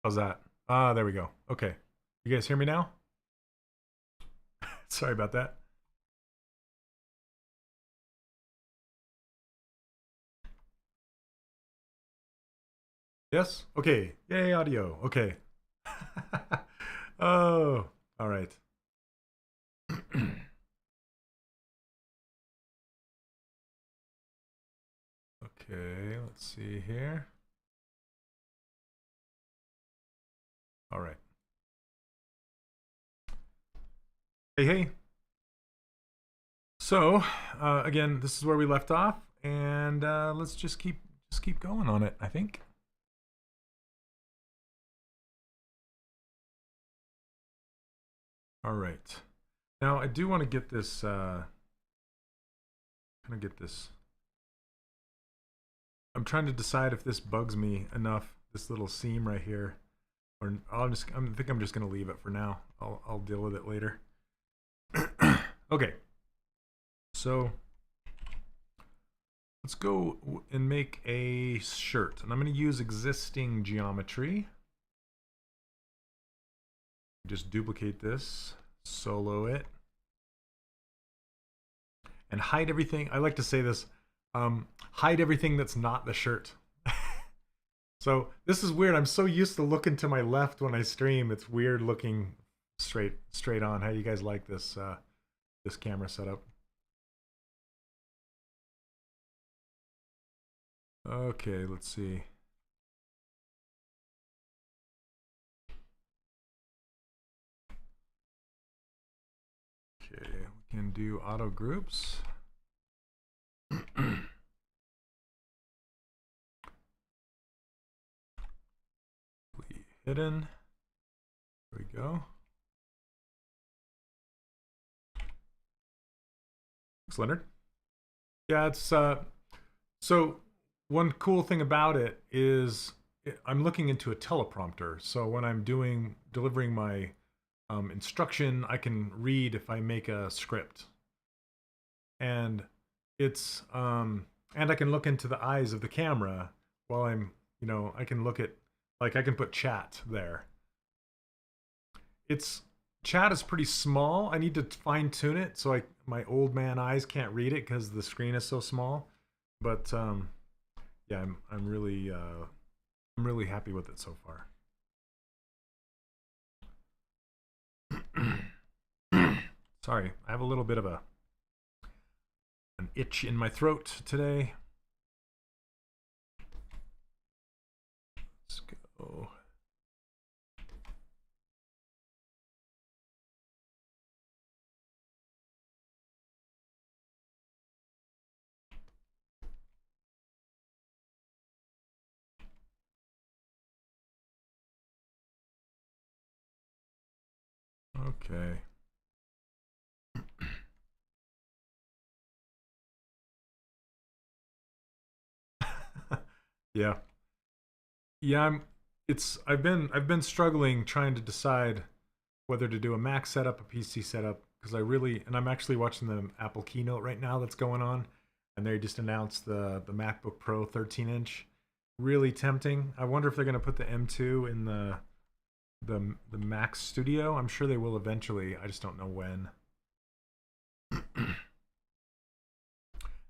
How's that? Ah, there we go. Okay. You guys hear me now? Sorry about that. Yes? Okay. Yay, audio. Okay. Oh, all right. Okay, let's see here. All right. Hey, hey. So, again, this is where we left off, and let's just keep going on it, I think. All right. Now, I do want to get this I'm trying to decide if this bugs me enough, this little seam right here, or I think I'm just going to leave it for now. I'll deal with it later. Okay. So let's go and make a shirt, and I'm going to use existing geometry. Just duplicate this, solo it, and hide everything. I like to say this, hide everything that's not the shirt. So this is weird. I'm so used to looking to my left when I stream. It's weird looking straight on. How do you guys like this this camera setup? Okay, let's see. Okay, we can do auto groups. Hidden. There we go. Thanks, Leonard. Yeah, it's so one cool thing about it is I'm looking into a teleprompter. So when I'm delivering my instruction, I can read if I make a script, and it's and I can look into the eyes of the camera while I'm, I can look at, like, I can put chat there. Chat is pretty small. I need to fine tune it so my old man eyes can't read it because the screen is so small. But yeah, I'm really happy with it so far. Sorry, I have a little bit of an itch in my throat today. Let's go. Okay. Yeah. Yeah, I've been struggling trying to decide whether to do a Mac setup, a PC setup, because I'm actually watching the Apple keynote right now that's going on, and they just announced the MacBook Pro 13-inch. Really tempting. I wonder if they're going to put the M2 in the Mac Studio. I'm sure they will eventually. I just don't know when.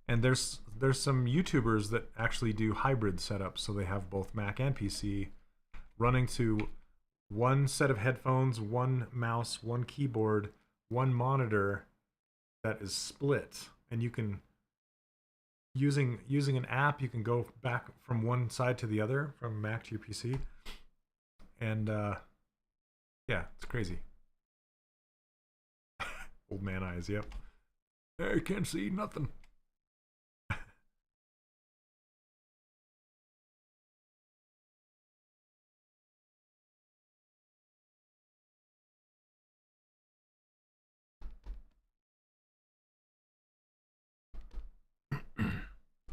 And there's some YouTubers that actually do hybrid setups, so they have both Mac and PC running to one set of headphones, one mouse, one keyboard, one monitor that is split, and you can using an app, you can go back from one side to the other, from Mac to your PC, and yeah, it's crazy. Old man eyes, yep. I can't see nothing.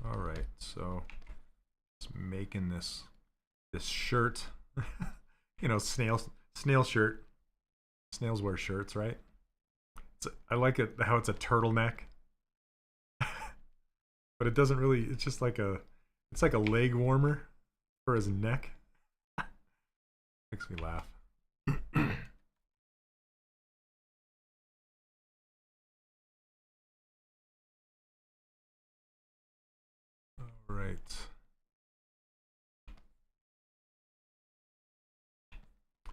All right, so just making this shirt, snail shirt. Snails wear shirts, right? I like it how it's a turtleneck, but it doesn't really. It's just like it's like a leg warmer for his neck. Makes me laugh. All right.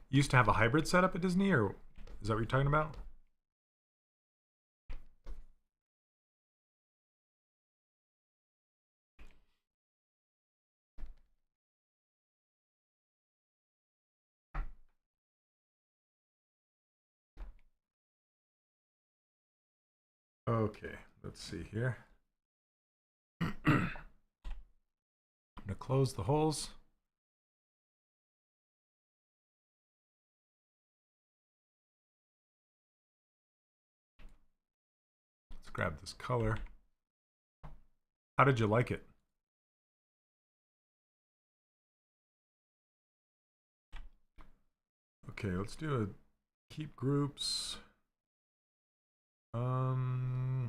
You used to have a hybrid setup at Disney, or is that what you're talking about? Okay, let's see here. I'm gonna close the holes. Let's grab this color. How did you like it? Okay, let's do a keep groups.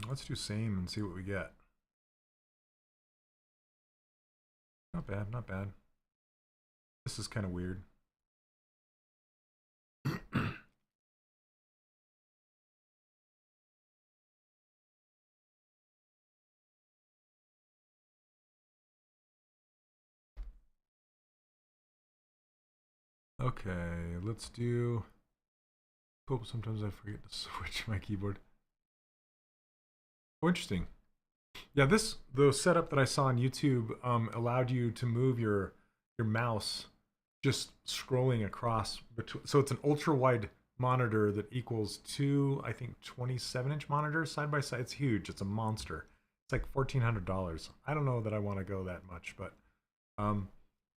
Let's do same and see what we get. Not bad, not bad. This is kind of weird. Okay, let's do. Oh, sometimes I forget to switch my keyboard. Oh, interesting. Yeah, the setup that I saw on YouTube allowed you to move your mouse just scrolling across between. So it's an ultra wide monitor that equals two, I think, 27-inch monitors side by side. It's huge. It's a monster. It's like $1,400. I don't know that I want to go that much, but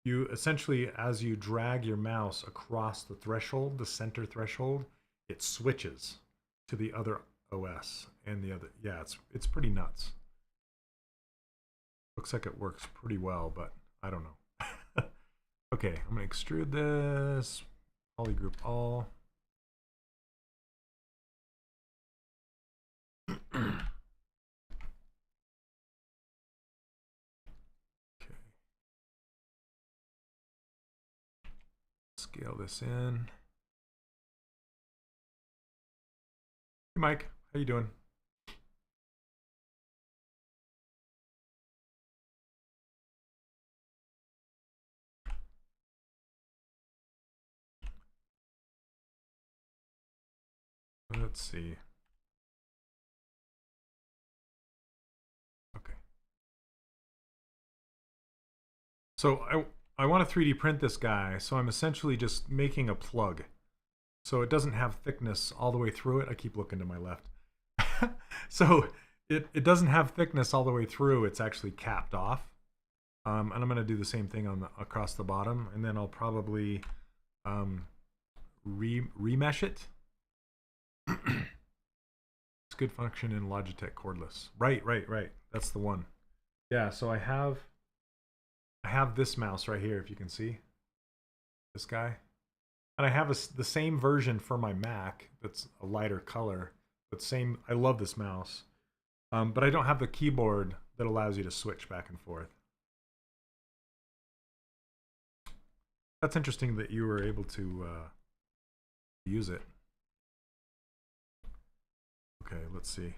you essentially, as you drag your mouse across the threshold, the center threshold, it switches to the other OS and the other. Yeah, it's pretty nuts. Looks like it works pretty well, but I don't know. Okay, I'm gonna extrude this, polygroup all. Okay. Scale this in. Hey Mike, how you doing? Let's see. Okay. So I want to 3D print this guy, so I'm essentially just making a plug. So it doesn't have thickness all the way through it. I keep looking to my left. So it doesn't have thickness all the way through. It's actually capped off. And I'm going to do the same thing on across the bottom, and then I'll probably remesh it. It's good function in Logitech cordless. Right. That's the one. Yeah, so I have this mouse right here, if you can see. This guy. And I have the same version for my Mac that's a lighter color, but same. I love this mouse. But I don't have the keyboard that allows you to switch back and forth. That's interesting that you were able to use it. Okay, let's see.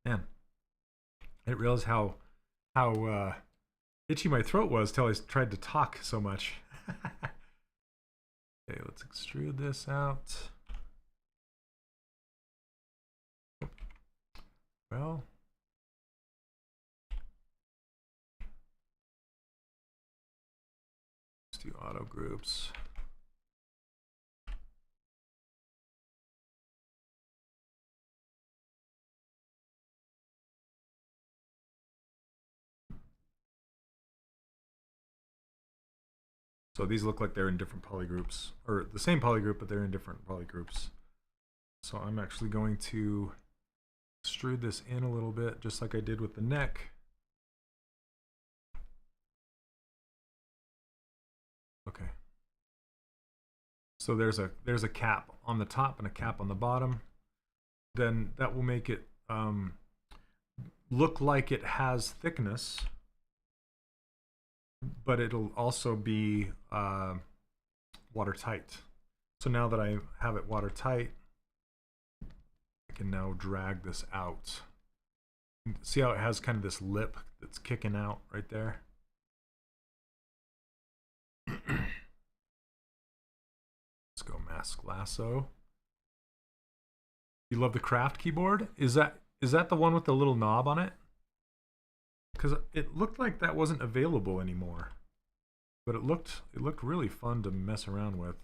Man, I didn't realize how itchy my throat was till I tried to talk so much. Okay, let's extrude this out. Well, let's do auto groups. So these look like they're in different polygroups, or the same polygroup, but they're in different polygroups. So I'm actually going to extrude this in a little bit, just like I did with the neck. Okay. So there's a cap on the top and a cap on the bottom. then that will make it look like it has thickness, but it'll also be watertight. So now that I have it watertight, I can now drag this out. See how it has kind of this lip that's kicking out right there? Let's go mask lasso. You love the craft keyboard? Is that the one with the little knob on it? Because it looked like that wasn't available anymore. But it looked really fun to mess around with.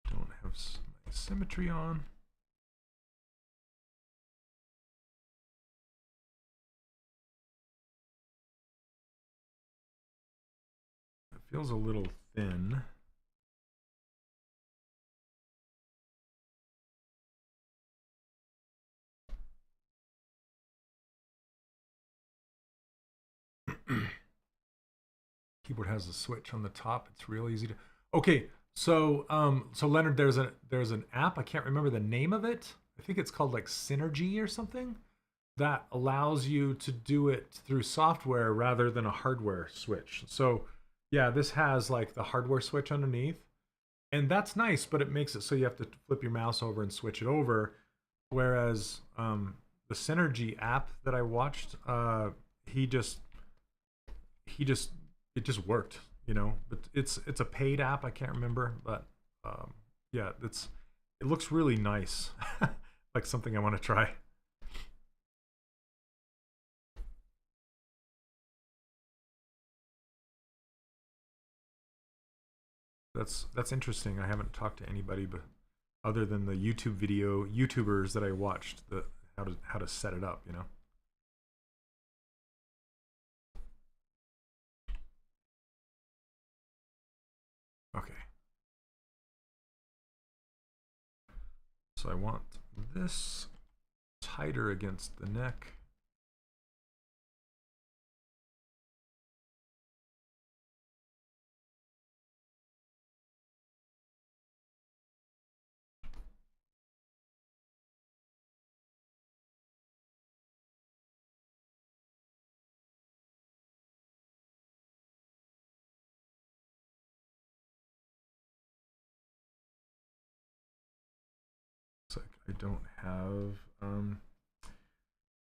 Don't have my symmetry on. It feels a little thin. Keyboard has a switch on the top. It's real easy to. Okay, so Leonard, there's an app. I can't remember the name of it. I think it's called like Synergy or something, that allows you to do it through software rather than a hardware switch. So yeah, this has like the hardware switch underneath, and that's nice, but it makes it so you have to flip your mouse over and switch it over. Whereas the Synergy app that I watched, it just worked, you know. But it's a paid app. I can't remember, but yeah, it looks really nice, like something I want to try. That's interesting. I haven't talked to anybody but other than the YouTubers that I watched, how to set it up, you know. Okay. So I want this tighter against the neck. So I don't have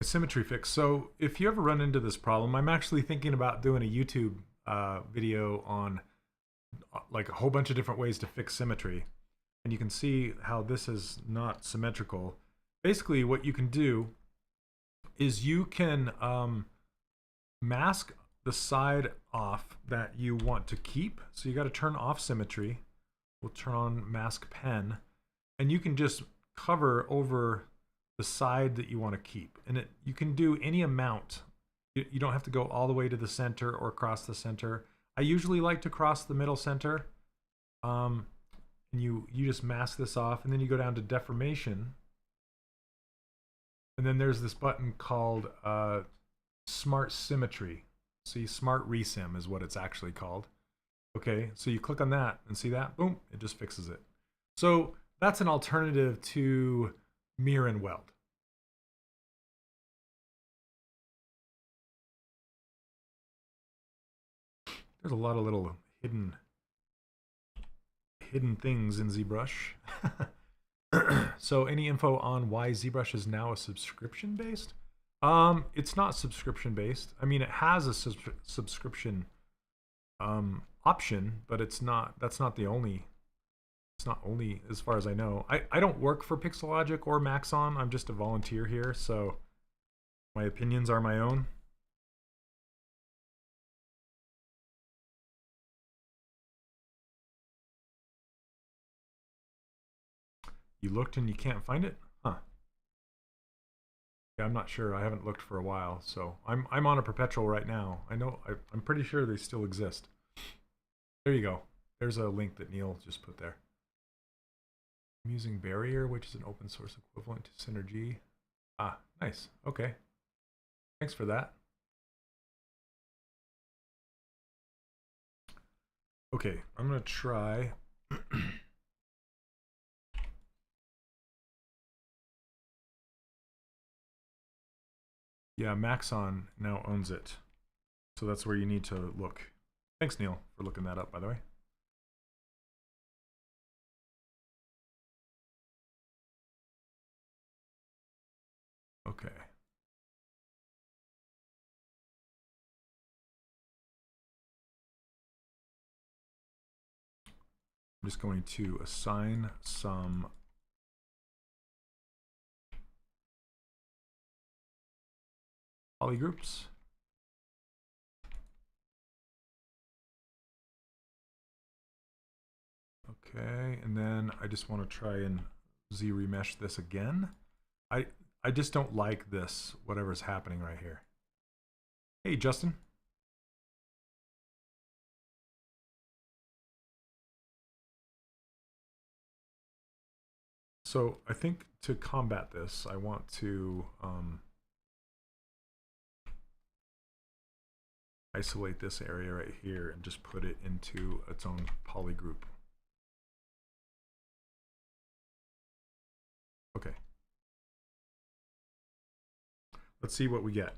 a symmetry fix. So if you ever run into this problem, I'm actually thinking about doing a YouTube video on like a whole bunch of different ways to fix symmetry. And you can see how this is not symmetrical. Basically, what you can do is you can mask the side off that you want to keep. So you got to turn off symmetry. We'll turn on mask pen, and you can just cover over the side that you want to keep. And you can do any amount. You don't have to go all the way to the center or across the center. I usually like to cross the middle center. And you just mask this off, and then you go down to deformation. And then there's this button called Smart Symmetry. See, Smart Resim is what it's actually called. Okay, so you click on that and see that? Boom, it just fixes it. So that's an alternative to mirror and weld. There's a lot of little hidden things in ZBrush. So any info on why ZBrush is now a subscription based? It's not subscription based. I mean, it has a subscription option, but that's not the only. It's not only, as far as I know. I don't work for Pixelogic or Maxon. I'm just a volunteer here, so my opinions are my own. You looked and you can't find it? Huh. Yeah, I'm not sure. I haven't looked for a while, so I'm on a perpetual right now. I'm pretty sure they still exist. There you go. There's a link that Neil just put there. I'm using Barrier, which is an open source equivalent to Synergy. Ah, nice. Okay. Thanks for that. Okay, I'm gonna try. Yeah, Maxon now owns it. So that's where you need to look. Thanks, Neil, for looking that up, by the way. Okay. I'm just going to assign some polygroups. Okay, and then I just want to try and ZRemesh this again. I just don't like this, whatever's happening right here. Hey, Justin. So I think to combat this, I want to isolate this area right here and just put it into its own polygroup. Okay. Let's see what we get.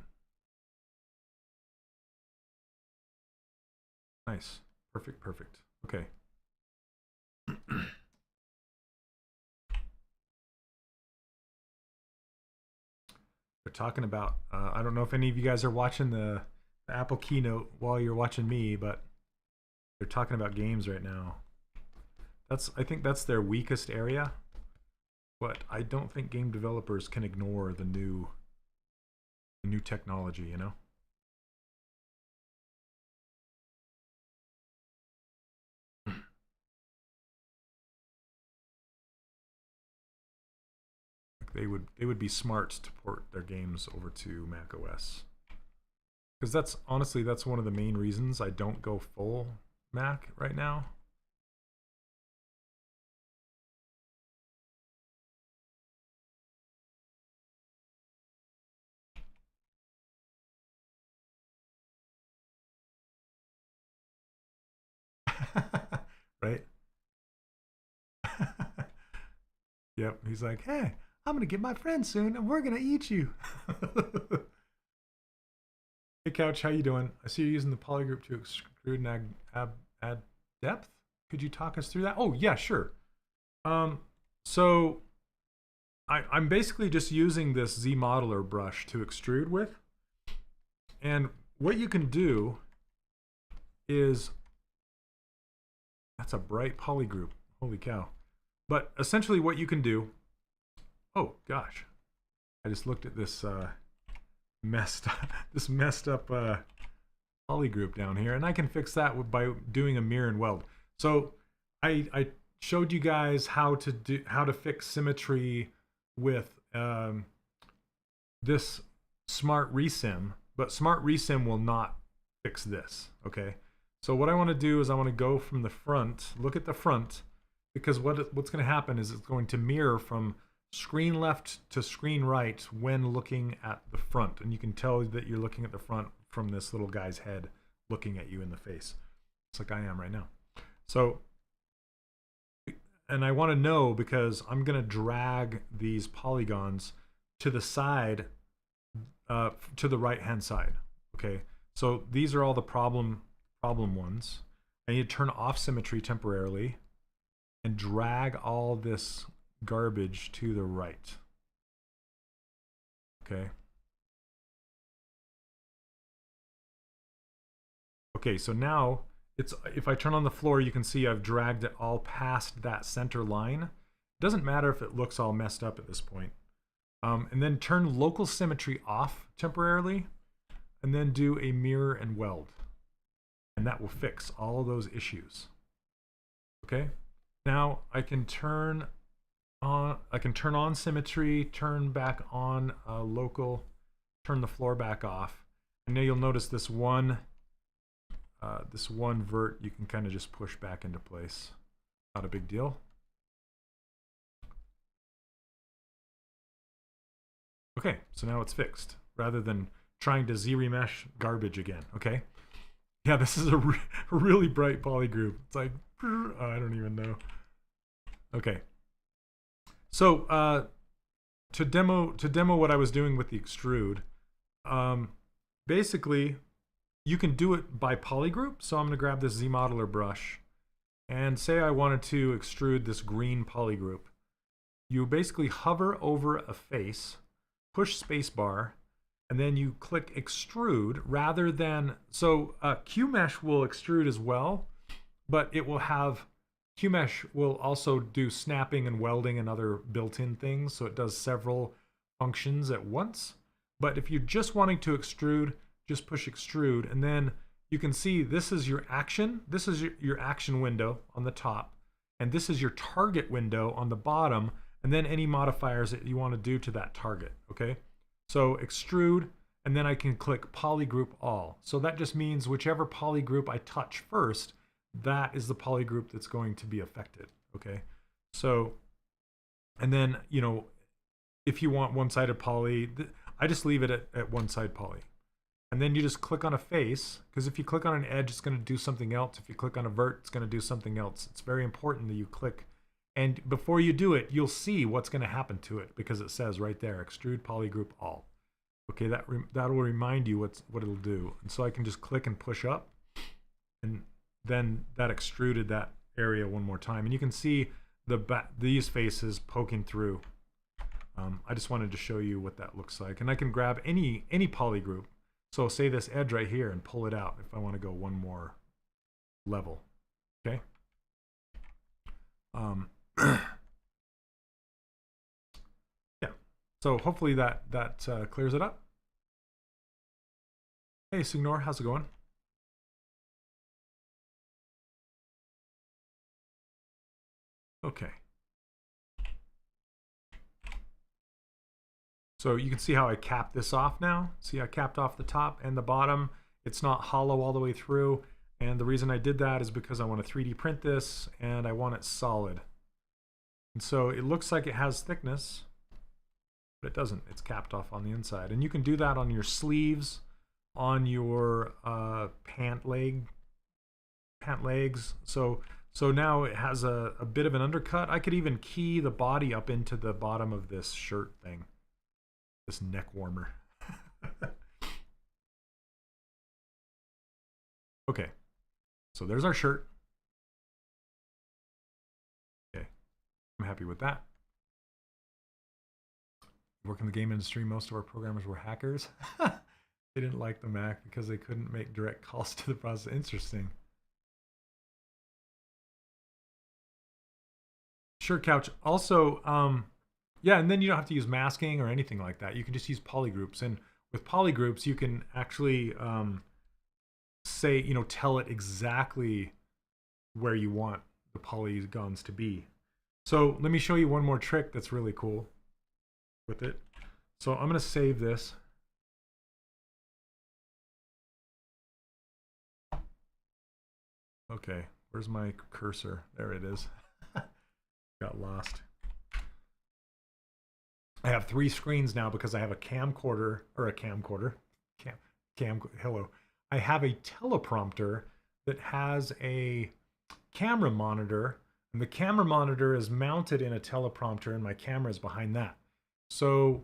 Nice. Perfect, perfect. Okay. They're talking about, I don't know if any of you guys are watching the Apple keynote while you're watching me, but they're talking about games right now. I think that's their weakest area, but I don't think game developers can ignore the new technology, you know? They would be smart to port their games over to Mac OS. Because that's honestly one of the main reasons I don't go full Mac right now. Right? Yep, he's like, hey, I'm gonna get my friend soon and we're gonna eat you. Hey Couch, how you doing? I see you're using the polygroup to extrude and add depth. Could you talk us through that? Oh yeah, sure. So I'm basically just using this Z modeler brush to extrude with. And what you can do is, that's a bright polygroup. Holy cow. But essentially what you can do, oh gosh, I just looked at this messed up polygroup down here, and I can fix that by doing a mirror and weld. So I showed you guys how to fix symmetry with this smart resim, but smart resim will not fix this. Okay, so what I want to do is I want to go from the front, look at the front, because what's going to happen is it's going to mirror from screen left to screen right when looking at the front, and you can tell that you're looking at the front from this little guy's head looking at you in the face. It's like I am right now. So, and I want to know because I'm going to drag these polygons to the side, to the right hand side. Okay, so these are all the problem ones. I need to turn off symmetry temporarily and drag all this garbage to the right. Okay. Okay, so now if I turn on the floor, you can see I've dragged it all past that center line. It doesn't matter if it looks all messed up at this point. And then turn local symmetry off temporarily, and then do a mirror and weld. And that will fix all of those issues. Okay? Now I can turn on symmetry, turn back on local, turn the floor back off, and now you'll notice this one vert you can kind of just push back into place. Not a big deal. Okay, so now it's fixed rather than trying to ZRemesh garbage again. Okay, Yeah, this is a really bright poly group. It's like, oh, I don't even know. Okay. So to demo what I was doing with the extrude, basically you can do it by polygroup. So I'm going to grab this Z modeler brush and say I wanted to extrude this green polygroup. You basically hover over a face, push spacebar, and then you click extrude rather than, so QMesh will extrude as well, but it will have, QMesh will also do snapping and welding and other built-in things, so it does several functions at once. But if you're just wanting to extrude, just push extrude, and then you can see this is your action. This is your action window on the top, and this is your target window on the bottom, and then any modifiers that you want to do to that target, okay? So extrude, and then I can click polygroup all. So that just means whichever polygroup I touch first, that is the polygroup that's going to be affected, okay? So, and then, you know, if you want one-sided poly, I just leave it at one-side poly. And then you just click on a face, because if you click on an edge, it's going to do something else. If you click on a vert, it's going to do something else. It's very important that you click. And before you do it, you'll see what's going to happen to it, because it says right there, extrude polygroup all. Okay, that will remind you what it'll do. And so I can just click and push up, and then that extruded that area one more time. And you can see these faces poking through. I just wanted to show you what that looks like. And I can grab any polygroup. So say this edge right here and pull it out if I want to go one more level. Okay. Yeah. So hopefully that clears it up. Hey, Signor, how's it going? Okay. So you can see how I capped this off now. See, I capped off the top and the bottom. It's not hollow all the way through. And the reason I did that is because I want to 3D print this and I want it solid. And so it looks like it has thickness, but it doesn't. It's capped off on the inside. And you can do that on your sleeves, on your pant legs. So now it has a bit of an undercut. I could even key the body up into the bottom of this shirt thing. This neck warmer. Okay, so there's our shirt. Okay, I'm happy with that. Work in the game industry, most of our programmers were hackers. They didn't like the Mac because they couldn't make direct calls to the processor. Interesting. Shirt couch. Also, yeah, and then you don't have to use masking or anything like that. You can just use polygroups. And with polygroups, you can actually say, you know, tell it exactly where you want the polygons to be. So let me show you one more trick that's really cool with it. So I'm going to save this. Okay, where's my cursor? There it is. Got lost. I have 3 screens now because I have a camcorder, or a camcorder. Hello. I have a teleprompter that has a camera monitor, and the camera monitor is mounted in a teleprompter, and my camera is behind that. So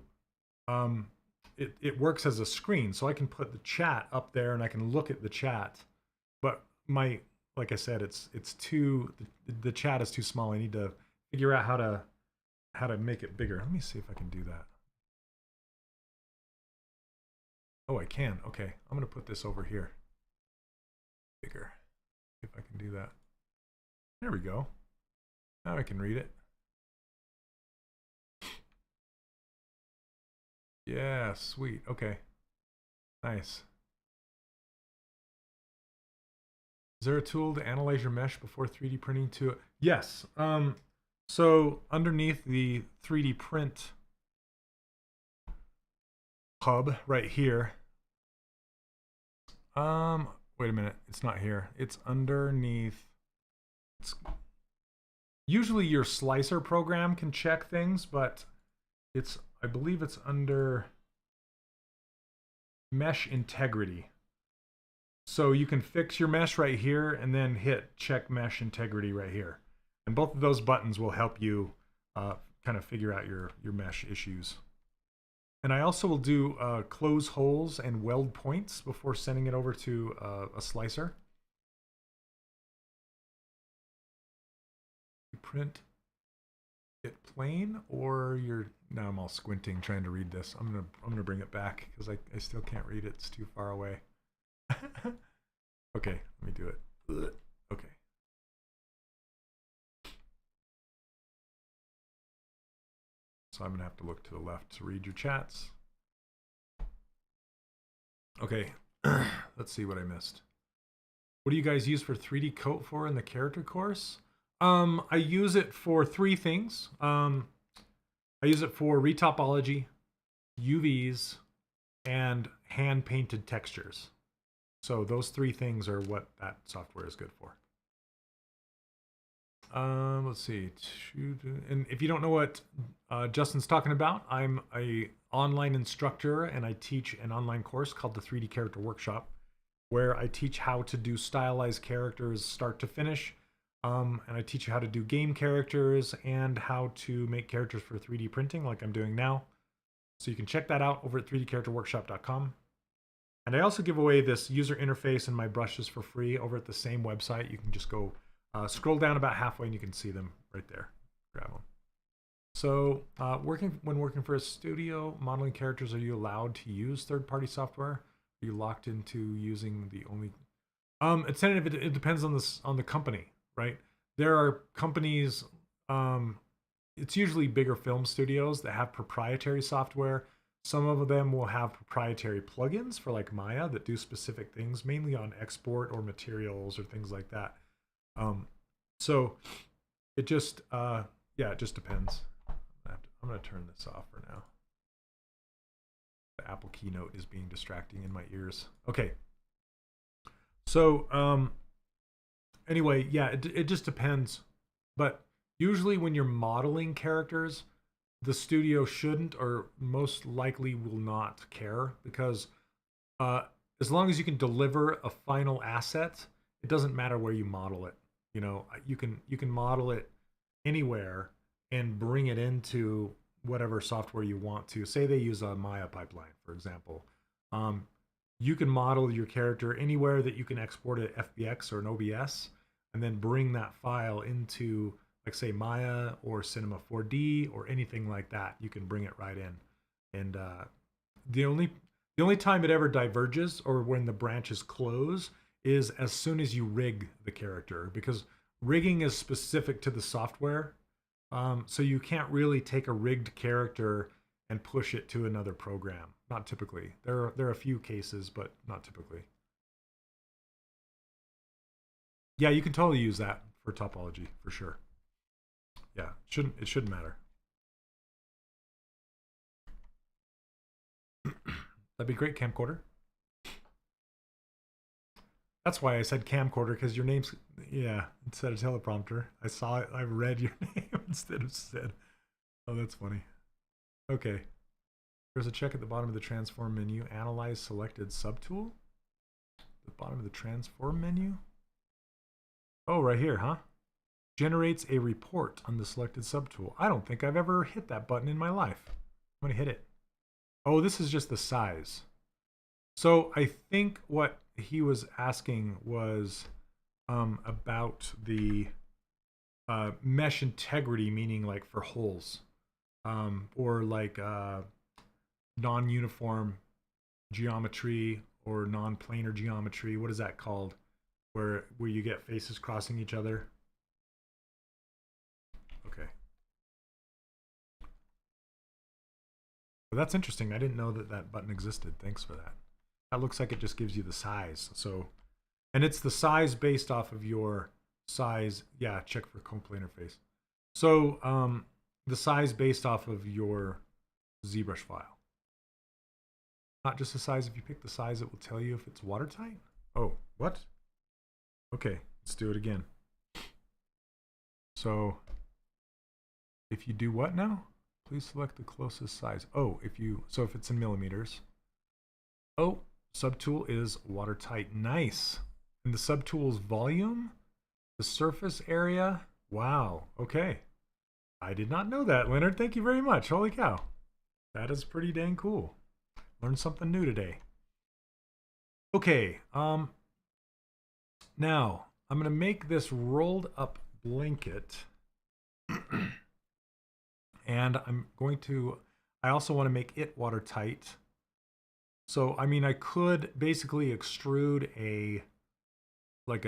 it works as a screen, so I can put the chat up there, and I can look at the chat. But like I said, the chat is too small. I need to figure out how to make it bigger. Let me see if I can do that. Oh, I can. Okay, I'm going to put this over here. Bigger. See if I can do that. There we go. Now I can read it. Yeah, sweet. Okay. Nice. Is there a tool to analyze your mesh before 3D printing to it? Yes. So underneath the 3D print hub right here. Wait a minute. It's not here. It's underneath. Usually your slicer program can check things, but I believe it's under mesh integrity. So you can fix your mesh right here and then hit check mesh integrity right here. And both of those buttons will help you kind of figure out your mesh issues. And I also will do close holes and weld points before sending it over to a slicer. You print it plain, or you're, now I'm all squinting trying to read this. I'm gonna bring it back because I still can't read it. It's too far away. Okay, let me do it. Okay. So I'm gonna have to look to the left to read your chats. Okay, let's see what I missed. What do you guys use for 3D coat for in the character course? I use it for 3 things. I use it for retopology, UVs, and hand-painted textures. So those 3 things are what that software is good for. Let's see. And if you don't know what Justin's talking about, I'm an online instructor and I teach an online course called the 3D Character Workshop, where I teach how to do stylized characters start to finish. And I teach you how to do game characters and how to make characters for 3D printing like I'm doing now. So you can check that out over at 3dcharacterworkshop.com. And I also give away this user interface and my brushes for free over at the same website. You can just go scroll down about halfway and you can see them right there. Grab them. So when working for a studio, modeling characters, are you allowed to use third-party software? Are you locked into using the only... It's tentative. It depends on the company, right? There are companies, it's usually bigger film studios that have proprietary software. Some of them will have proprietary plugins for like Maya that do specific things, mainly on export or materials or things like that. So it just, yeah, it just depends. I'm going to turn this off for now. The Apple keynote is being distracting in my ears. Okay. So, anyway, yeah, it just depends. But usually when you're modeling characters, the studio shouldn't or most likely will not care, because as long as you can deliver a final asset, it doesn't matter where you model it. You know, you can model it anywhere and bring it into whatever software you want to. Say they use a Maya pipeline, for example. You can model your character anywhere that you can export it FBX or an OBS, and then bring that file into, like, say, Maya or Cinema 4D or anything like that. You can bring it right in. And the only time it ever diverges, or when the branches close, is as soon as you rig the character, because rigging is specific to the software. So you can't really take a rigged character and push it to another program. Not typically. There are a few cases, but not typically. Yeah, you can totally use that for topology, for sure. Yeah, it shouldn't matter. That'd be great, camcorder. That's why I said camcorder, because your name's, yeah, instead of teleprompter. I saw it, I read your name instead of said. Oh, that's funny. Okay. There's a check at the bottom of the transform menu. Analyze selected subtool. The bottom of the transform menu. Oh, right here, huh? Generates a report on the selected subtool. I don't think I've ever hit that button in my life. I'm gonna hit it. Oh, this is just the size. So I think what he was asking was about the mesh integrity, meaning like for holes, or like non-uniform geometry or non-planar geometry. What is that called? Where you get faces crossing each other. Okay. Well, that's interesting. I didn't know that that button existed. Thanks for that. That looks like it just gives you the size. So, and it's the size based off of your size. Yeah, check for coplanar face. So the size based off of your ZBrush file. Not just the size. If you pick the size, it will tell you if it's watertight. Oh, what? Okay, let's do it again. So if you do what now? Please select the closest size. Oh, if it's in millimeters. Oh, subtool is watertight. Nice. And the subtool's volume, the surface area. Wow. Okay. I did not know that, Leonard. Thank you very much. Holy cow. That is pretty dang cool. Learned something new today. Okay. Now I'm going to make this rolled up blanket. And I also want to make it watertight. So, I mean, I could basically extrude what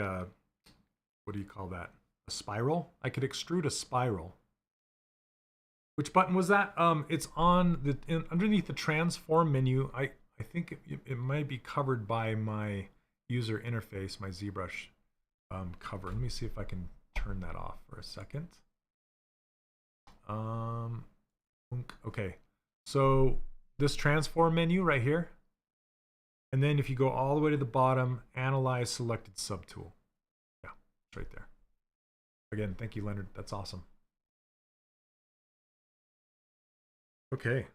do you call that? A spiral? I could extrude a spiral. Which button was that? It's on underneath the transform menu. I think it might be covered by my user interface, my ZBrush cover. Let me see if I can turn that off for a second. Okay, so this transform menu right here, and then if you go all the way to the bottom, analyze selected subtool. Yeah, it's right there. Again, thank you, Leonard. That's awesome. Okay,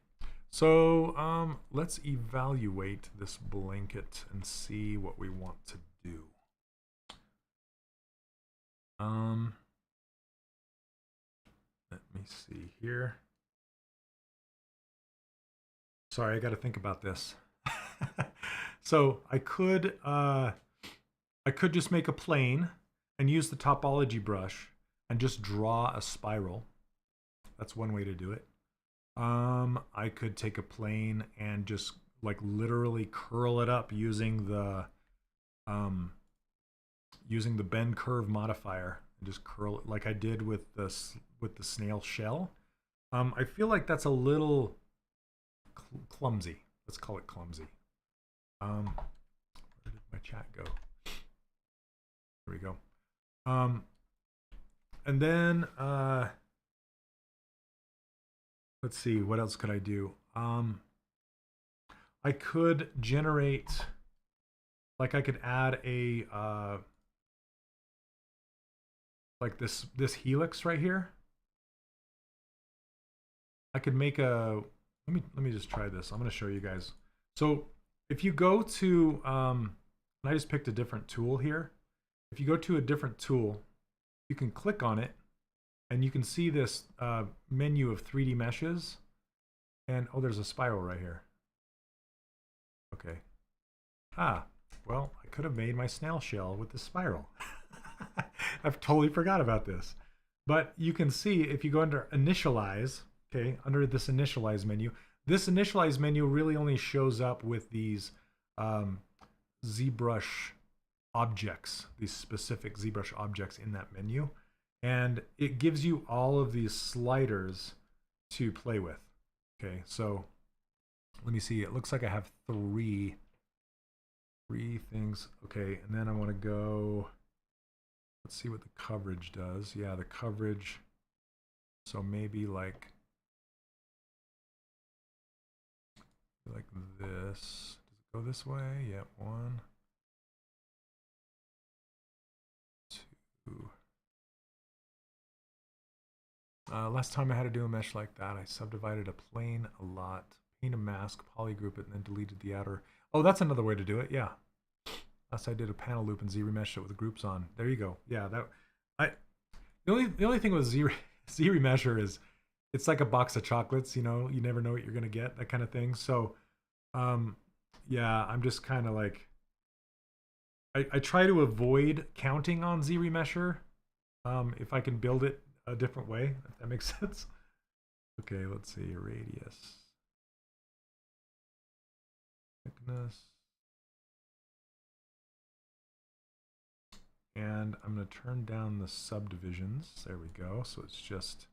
so let's evaluate this blanket and see what we want to do. Let me see here. Sorry, I got to think about this. So I could just make a plane and use the topology brush and just draw a spiral. That's one way to do it. I could take a plane and just like literally curl it up using the bend curve modifier and just curl it like I did with the snail shell. I feel like that's a little clumsy. Let's call it clumsy. Where did my chat go? There we go. And then let's see, what else could I do? I could generate, like I could add a like this helix right here. I could make a let me just try this. I'm going to show you guys. So if you go to and I just picked a different tool here. If you go to a different tool, you can click on it and you can see this menu of 3D meshes. And oh, there's a spiral right here. Okay. Well, I could have made my snail shell with the spiral. I've totally forgot about this. But you can see if you go under initialize, okay, under this initialize menu really only shows up with these ZBrush objects, these specific ZBrush objects in that menu. And it gives you all of these sliders to play with. Okay, so let me see. It looks like I have three things. Okay, and then I want to go, let's see what the coverage does. Yeah, the coverage. So maybe like this. Does it go this way? Yep, 1, 2. Last time I had to do a mesh like that, I subdivided a plane a lot, paint a mask, polygroup it, and then deleted the outer. Oh, that's another way to do it. Yeah. Last I did a panel loop and ZRemeshed it with the groups on. There you go. Yeah, the only thing with ZRemesher is it's like a box of chocolates. You know, you never know what you're gonna get, that kind of thing. So, yeah, I'm just kind of like I try to avoid counting on ZRemesher if I can build it a different way, if that makes sense. Okay, let's see, radius, thickness, and I'm going to turn down the subdivisions. There we go. So it's just,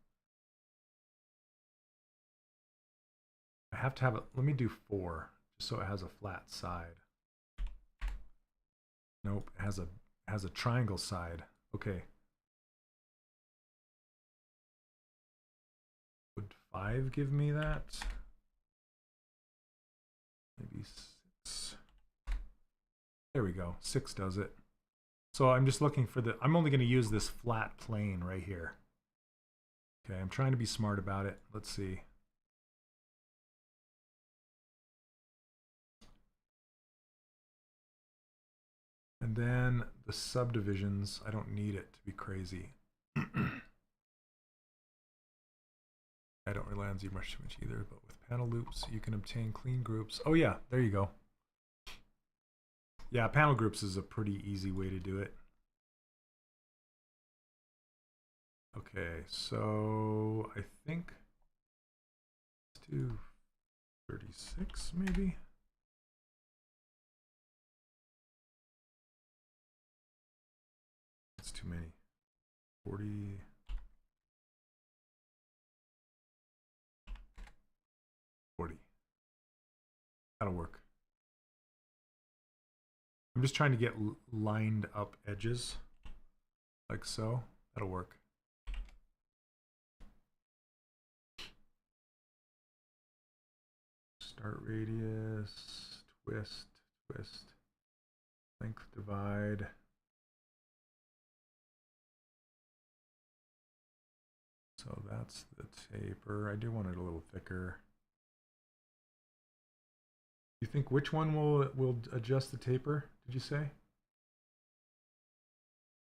I have to have it, let me do 4 just so it has a flat side. Nope, it has a triangle side. Okay. Would 5 give me that? Maybe 6. There we go. 6 does it. So I'm just looking for I'm only going to use this flat plane right here. Okay, I'm trying to be smart about it. Let's see. And then the subdivisions, I don't need it to be crazy. I don't rely on ZBrush too much either, but with panel loops, you can obtain clean groups. Oh yeah, there you go. Yeah, panel groups is a pretty easy way to do it. Okay, so I think let's do 36 maybe. That's too many. 40. 40. That'll work. I'm just trying to get lined up edges like so. That'll work. Start radius, twist, twist, length divide. So that's the taper. I do want it a little thicker. You think which one will adjust the taper? Did you say?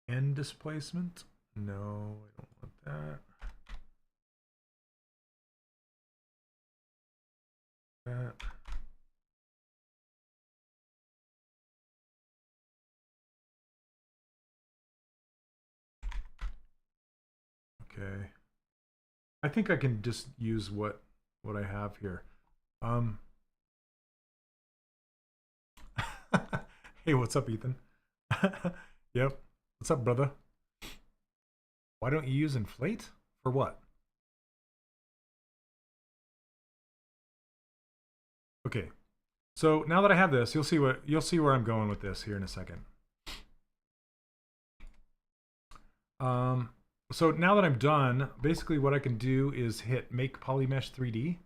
End displacement? No, I don't want that. That. Okay. I think I can just use what I have here. Hey, what's up, Ethan? Yep. What's up, brother? Why don't you use inflate? For what? Okay. So now that I have this, you'll see where I'm going with this here in a second. So now that I'm done, basically what I can do is hit Make Polymesh 3D,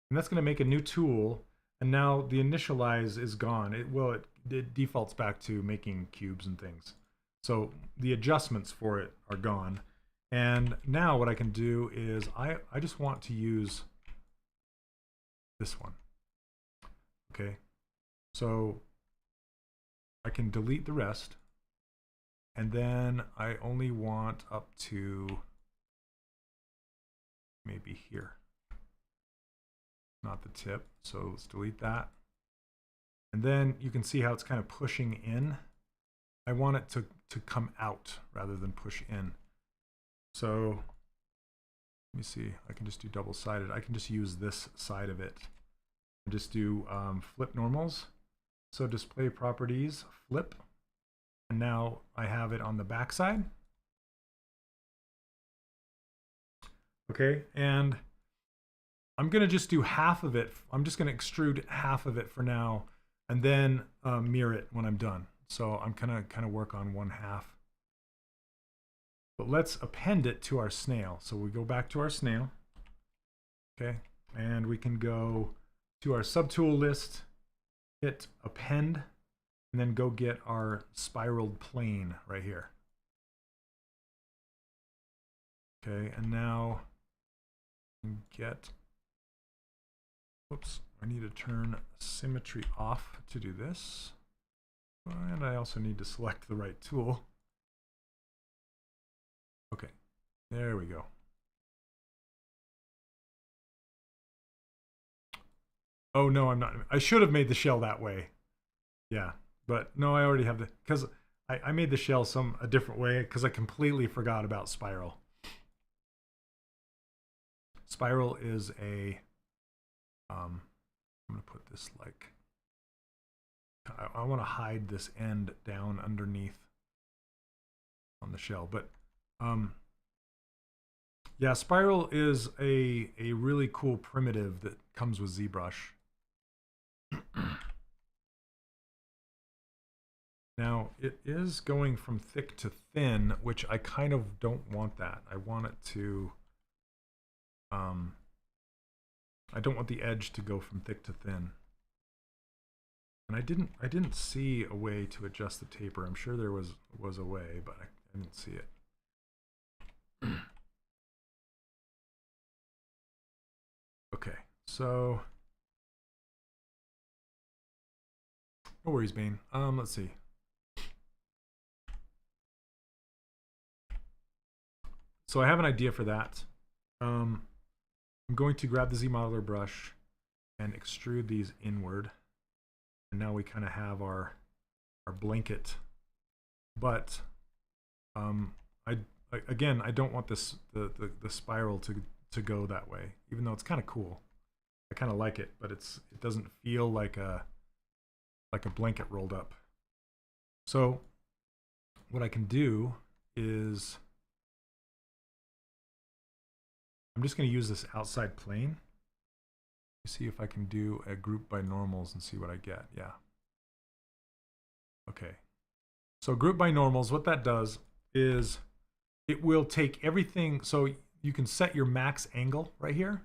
and that's going to make a new tool. And now the initialize is gone. It defaults back to making cubes and things. So the adjustments for it are gone. And now what I can do is I just want to use this one. Okay. So I can delete the rest. And then I only want up to maybe here. Not the tip. So let's delete that. And then you can see how it's kind of pushing in. I want it to come out rather than push in. So let me see. I can just do double-sided. I can just use this side of it. And just do flip normals. So display properties, flip. And now I have it on the back side. Okay, and I'm going to just do half of it. I'm just going to extrude half of it for now, and then mirror it when I'm done. So I'm going to kind of work on one half. But let's append it to our snail. So we go back to our snail. Okay, and we can go to our subtool list, hit append, and then go get our spiraled plane right here. Okay, and now get, whoops, I need to turn symmetry off to do this. And I also need to select the right tool. Okay, there we go. Oh no, I'm not. I should have made the shell that way. Yeah, but no, I already have the, because I made the shell a different way because I completely forgot about spiral. Spiral is a, I'm going to put this like, I want to hide this end down underneath on the shell, but yeah, spiral is a really cool primitive that comes with ZBrush. Now it is going from thick to thin, which I kind of don't want that. I want it to, I don't want the edge to go from thick to thin. And I didn't see a way to adjust the taper. I'm sure there was a way, but I didn't see it. Okay, so no worries, Bane. Let's see. So I have an idea for that. I'm going to grab the ZModeler brush and extrude these inward. And now we kind of have our blanket. But again, I don't want this the spiral to go that way, even though it's kind of cool. I kind of like it, but it doesn't feel like a blanket rolled up. So what I can do is I'm just going to use this outside plane. See if I can do a group by normals and see what I get. Yeah. Okay. So group by normals, what that does is it will take everything. So you can set your max angle right here,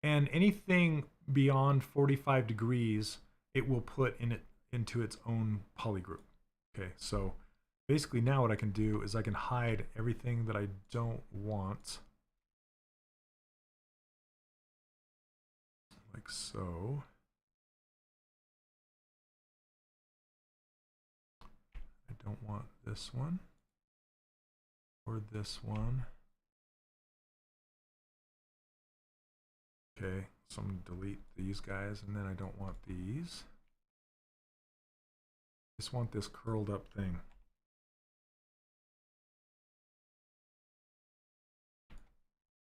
and anything beyond 45 degrees, it will put into its own polygroup. Okay. So basically now what I can do is I can hide everything that I don't want. Like so. I don't want this one or this one. Okay, so I'm going to delete these guys, and then I don't want these. Just want this curled up thing.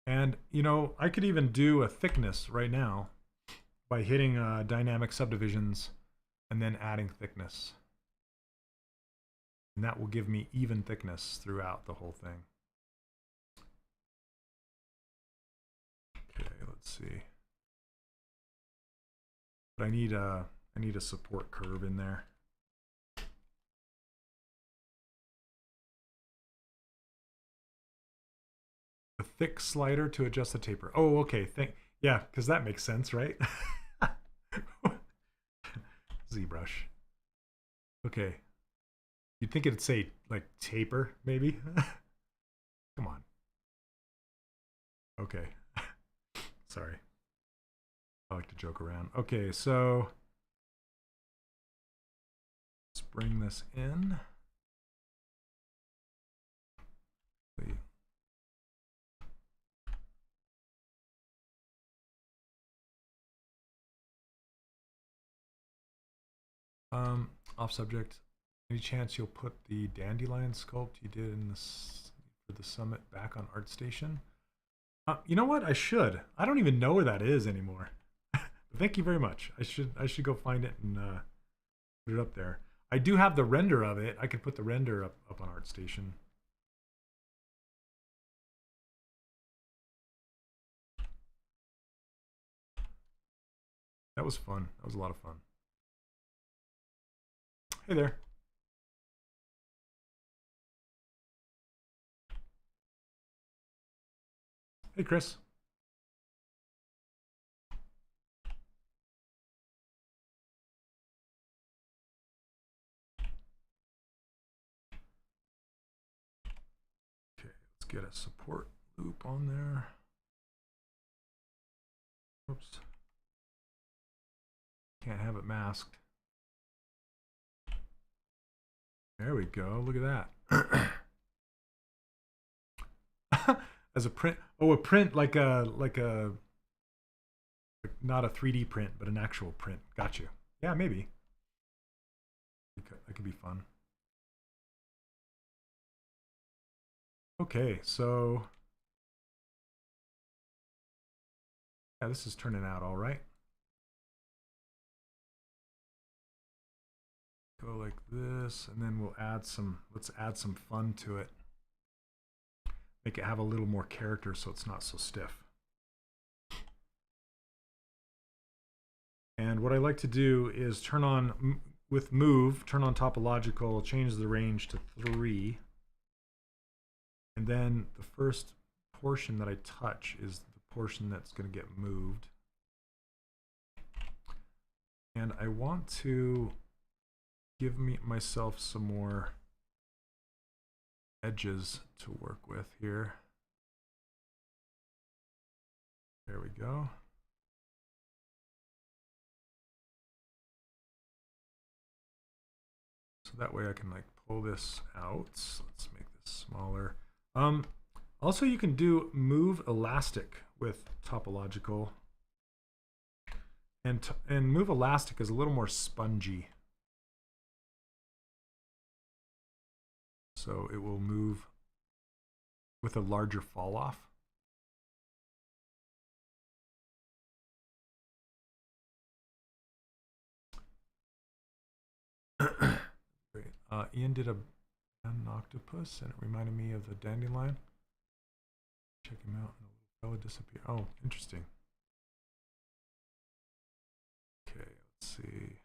And you know, I could even do a thickness right now by hitting dynamic subdivisions and then adding thickness. And that will give me even thickness throughout the whole thing. Okay, let's see. But I need a support curve in there. A thick slider to adjust the taper. Oh, okay. Yeah, because that makes sense, right? ZBrush. Okay. You'd think it'd say like taper, maybe? Come on. Okay. Sorry. I like to joke around. Okay, so let's bring this in. Off subject. Any chance you'll put the dandelion sculpt you did in this for the summit back on ArtStation? You know what? I should. I don't even know where that is anymore. Thank you very much. I should go find it and put it up there. I do have the render of it. I could put the render up on ArtStation. That was fun. That was a lot of fun. Hey there. Hey, Chris. Okay, let's get a support loop on there. Oops. Can't have it masked. There we go. Look at that. As a print. Oh, a print like not a 3D print, but an actual print. Got you. Yeah, maybe. That could be fun. Okay, so yeah, this is turning out all right. Go like this, and then we'll add some, let's add some fun to it. Make it have a little more character so it's not so stiff. And what I like to do is turn on, with move, turn on topological, change the range to 3. And then the first portion that I touch is the portion that's going to get moved. And I want to give myself some more edges to work with here. There we go. So that way I can like pull this out. So let's make this smaller. Also, you can do move elastic with topological. And move elastic is a little more spongy. So it will move with a larger fall off. Great. Ian did an octopus, and it reminded me of the dandelion. Check him out, and the little fella disappear. Oh, interesting. Okay, let's see.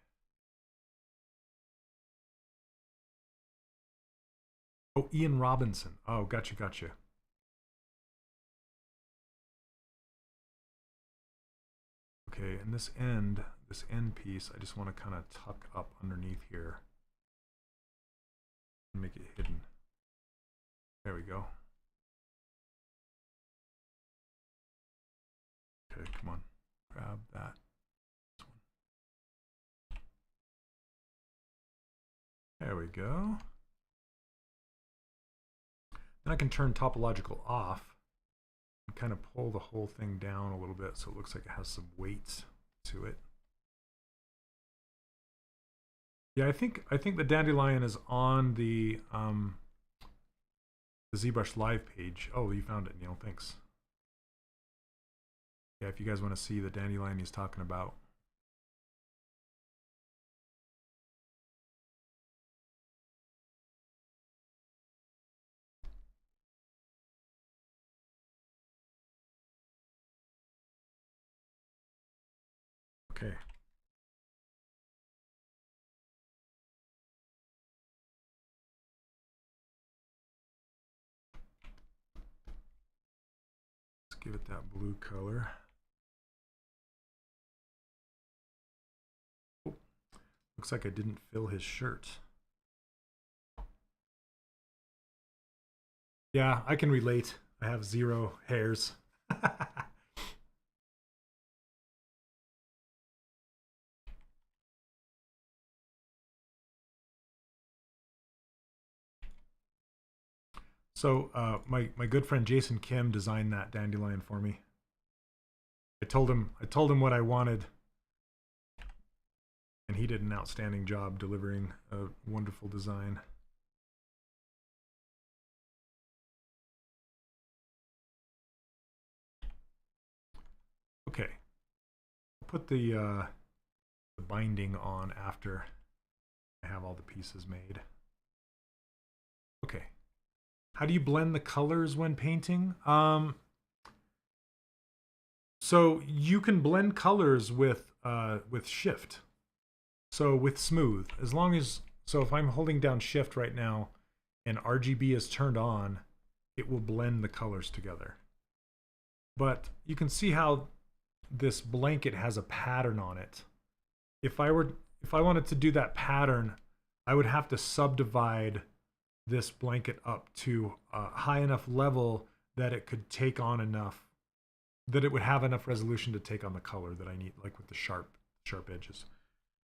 Oh, Ian Robinson. Oh, gotcha, gotcha. Okay, and this end piece, I just want to kind of tuck up underneath here and make it hidden. There we go. Okay, come on, grab that. This one. There we go. Then I can turn topological off and kind of pull the whole thing down a little bit so it looks like it has some weight to it. Yeah, I think the dandelion is on the ZBrush live page. Oh, you found it, Neil. Thanks. Yeah, if you guys want to see the dandelion he's talking about. Okay. Let's give it that blue color. Oh, looks like I didn't fill his shirt. Yeah, I can relate. I have 0 hairs. So my good friend Jason Kim designed that dandelion for me. I told him what I wanted, and he did an outstanding job delivering a wonderful design. Okay, I'll put the binding on after I have all the pieces made. Okay. How do you blend the colors when painting? So you can blend colors with shift. So with smooth, as long as, so if I'm holding down shift right now and RGB is turned on, it will blend the colors together. But you can see how this blanket has a pattern on it. If I wanted to do that pattern, I would have to subdivide this blanket up to a high enough level that it could take on enough, that it would have enough resolution to take on the color that I need, like with the sharp edges.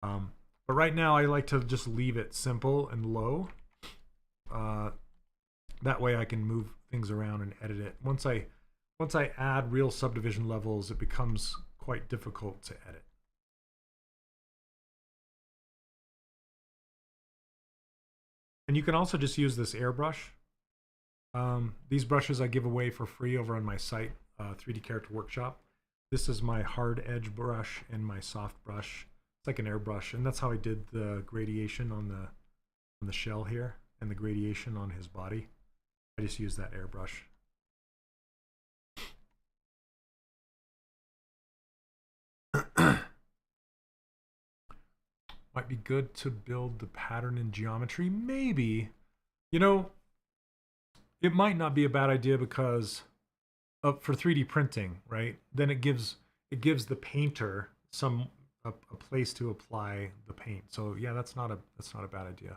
But right now I like to just leave it simple and low. That way I can move things around and edit it. Once I add real subdivision levels, it becomes quite difficult to edit. And you can also just use this airbrush. These brushes I give away for free over on my site, 3D Character Workshop. This is my hard edge brush and my soft brush. It's like an airbrush, and that's how I did the gradation on the shell here and the gradation on his body. I just used that airbrush. Might be good to build the pattern in geometry. Maybe. You know, it might not be a bad idea because for 3D printing, right? Then it gives the painter a place to apply the paint. So yeah, that's not a bad idea.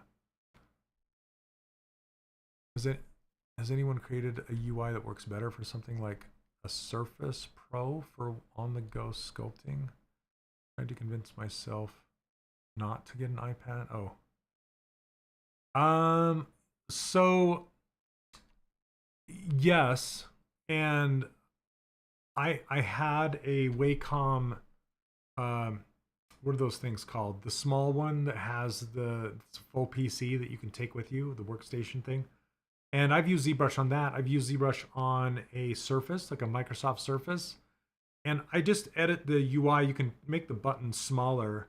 Has anyone created a UI that works better for something like a Surface Pro for on-the-go sculpting? Trying to convince myself not to get an iPad. Oh. So Yes, and I had a Wacom, what are those things called? The small one that has the full PC that you can take with you, the workstation thing. And I've used ZBrush on that. I've used ZBrush on a Surface, like a Microsoft Surface. And I just edit the UI. You can make the buttons smaller,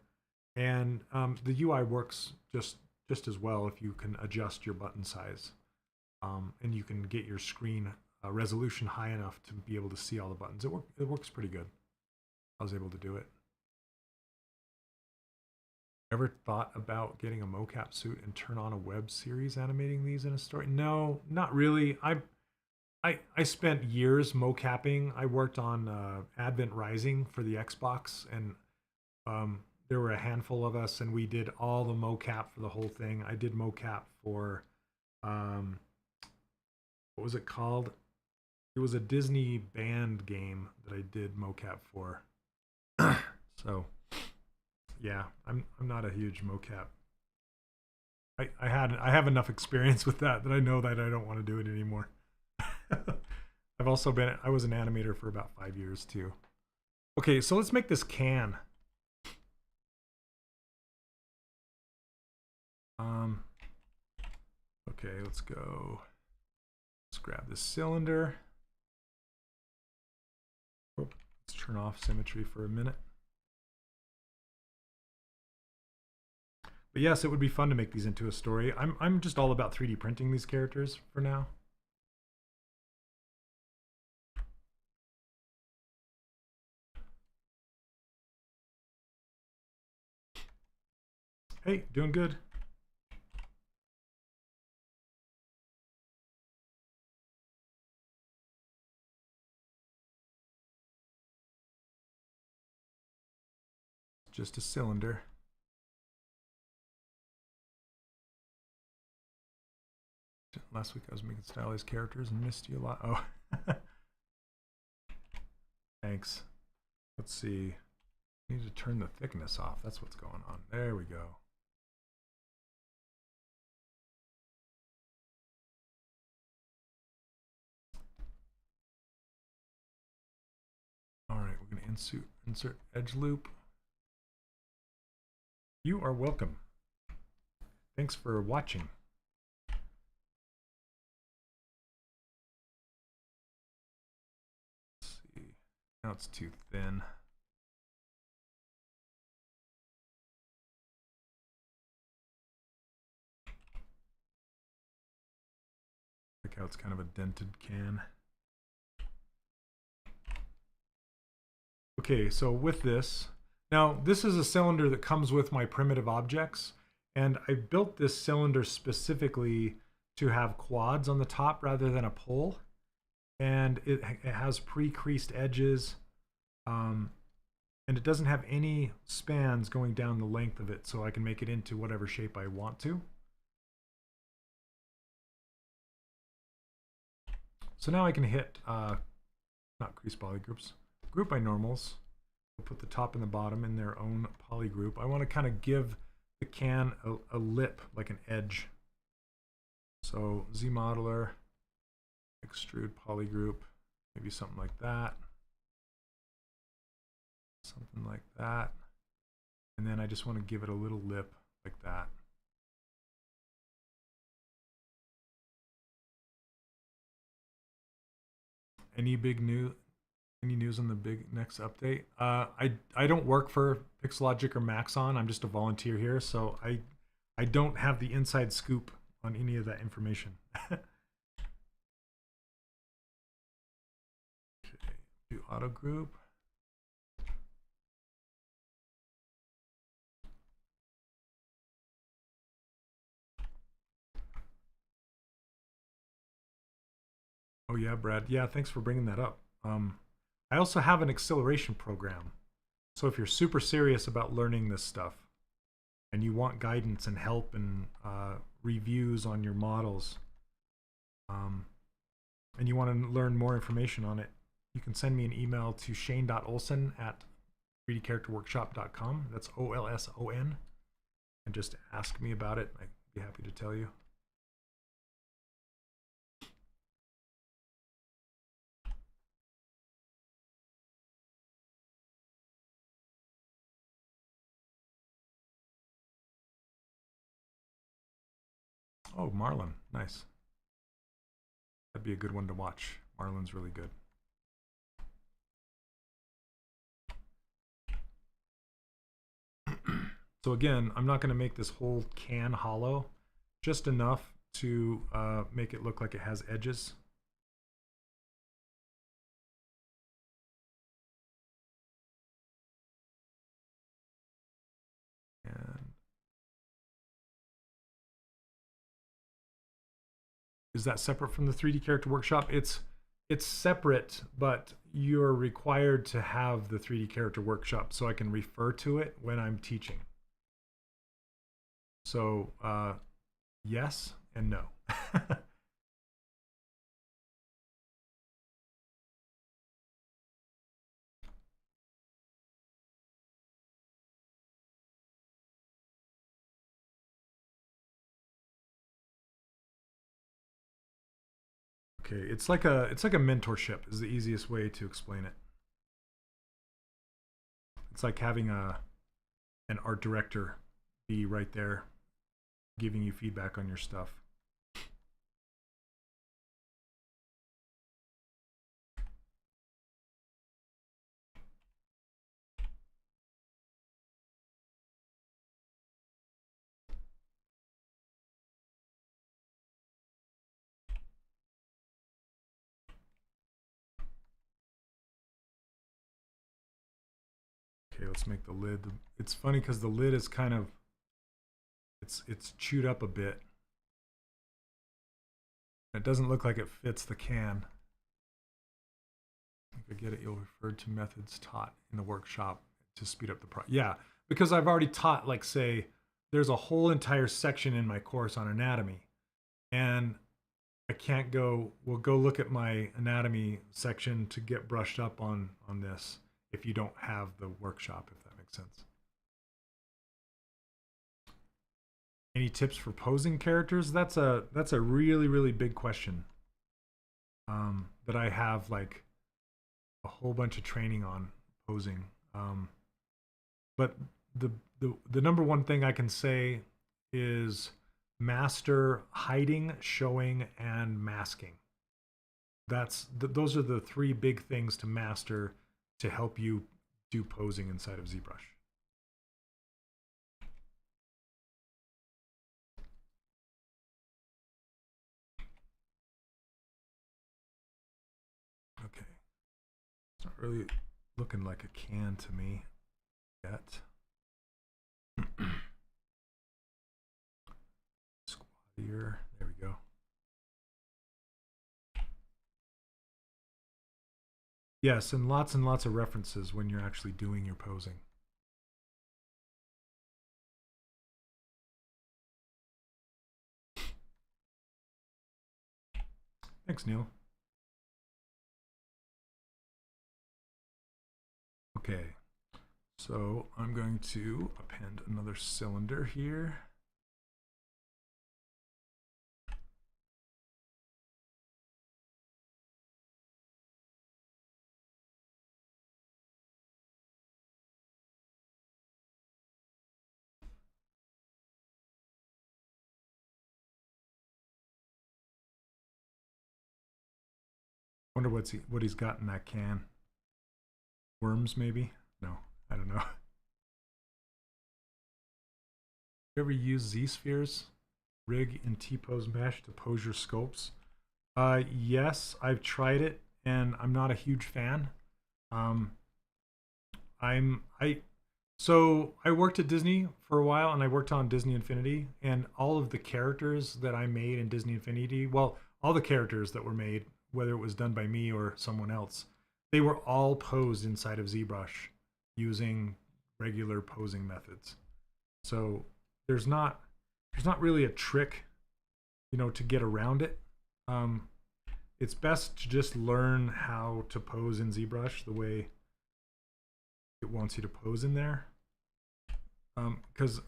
and the UI works just as well if you can adjust your button size. And you can get your screen resolution high enough to be able to see all the buttons. It works pretty good. I was able to do it. Ever thought about getting a mocap suit and turn on a web series animating these in a story? No, not really. I spent years mocapping. I worked on Advent Rising for the Xbox, and there were a handful of us, and we did all the mocap for the whole thing. I did mocap for what was it called? It was a Disney band game that I did mocap for. So yeah, I'm not a huge mocap. I have enough experience with that I know that I don't want to do it anymore. I was an animator for about 5 years too. Okay, so let's make this can. Okay, let's go. Let's grab this cylinder. Oh, let's turn off symmetry for a minute. But yes, it would be fun to make these into a story. I'm just all about 3D printing these characters for now. Hey, doing good. Just a cylinder. Last week I was making stylized characters and missed you a lot. Oh. Thanks. Let's see. I need to turn the thickness off. That's what's going on. There we go. All right, we're going to insert edge loop. You are welcome. Thanks for watching. Let's see. Now it's too thin. Like how it's kind of a dented can. Okay, so with this, now this is a cylinder that comes with my primitive objects, and I built this cylinder specifically to have quads on the top rather than a pole, and it has pre-creased edges, and it doesn't have any spans going down the length of it, so I can make it into whatever shape I want to. So now I can hit, not crease polygroups, group by normals. We'll put the top and the bottom in their own polygroup. I want to kind of give the can a lip, like an edge. So Z modeler, extrude polygroup, maybe something like that. Something like that. And then I just want to give it a little lip like that. Any news on the big next update? I don't work for Pixelogic or Maxon. I'm just a volunteer here, so I don't have the inside scoop on any of that information. Okay, do auto group. Oh yeah, Brad. Yeah, thanks for bringing that up. I also have an acceleration program. So if you're super serious about learning this stuff and you want guidance and help and reviews on your models, and you want to learn more information on it, you can send me an email to shane.olson@3dcharacterworkshop.com. That's OLSON. And just ask me about it. I'd be happy to tell you. Oh, Marlin, nice. That'd be a good one to watch. Marlin's really good. So again, I'm not going to make this whole can hollow, just enough to make it look like it has edges. And is that separate from the 3D character workshop? It's separate, but you're required to have the 3D character workshop so I can refer to it when I'm teaching. So yes and no. Okay, it's like a mentorship is the easiest way to explain it. It's like having an art director be right there giving you feedback on your stuff. Okay, let's make the lid. It's funny because the lid is kind of it's chewed up a bit. It doesn't look like it fits the can. If I get it, you'll refer to methods taught in the workshop to speed up the process. Yeah, because I've already taught, like, say, there's a whole entire section in my course on anatomy, and I can't go, well, go look at my anatomy section to get brushed up on this if you don't have the workshop, if that makes sense. Any tips for posing characters? That's a really, really big question that I have like a whole bunch of training on posing. But the number one thing I can say is master hiding, showing, and masking. Those are the three big things to master to help you do posing inside of ZBrush. Okay, it's not really looking like a can to me yet. Squattier, there we go. Yes, and lots of references when you're actually doing your posing. Thanks, Neil. Okay, so I'm going to append another cylinder here. Wonder what he's got in that can. Worms, maybe? No, I don't know. You ever use Z-spheres? Rig in T-pose mesh to pose your scopes? Yes, I've tried it, and I'm not a huge fan. So I worked at Disney for a while, and I worked on Disney Infinity, and all of the characters that I made in Disney Infinity, well, all the characters that were made, whether it was done by me or someone else, they were all posed inside of ZBrush using regular posing methods. So there's not really a trick, to get around it. It's best to just learn how to pose in ZBrush the way it wants you to pose in there. Because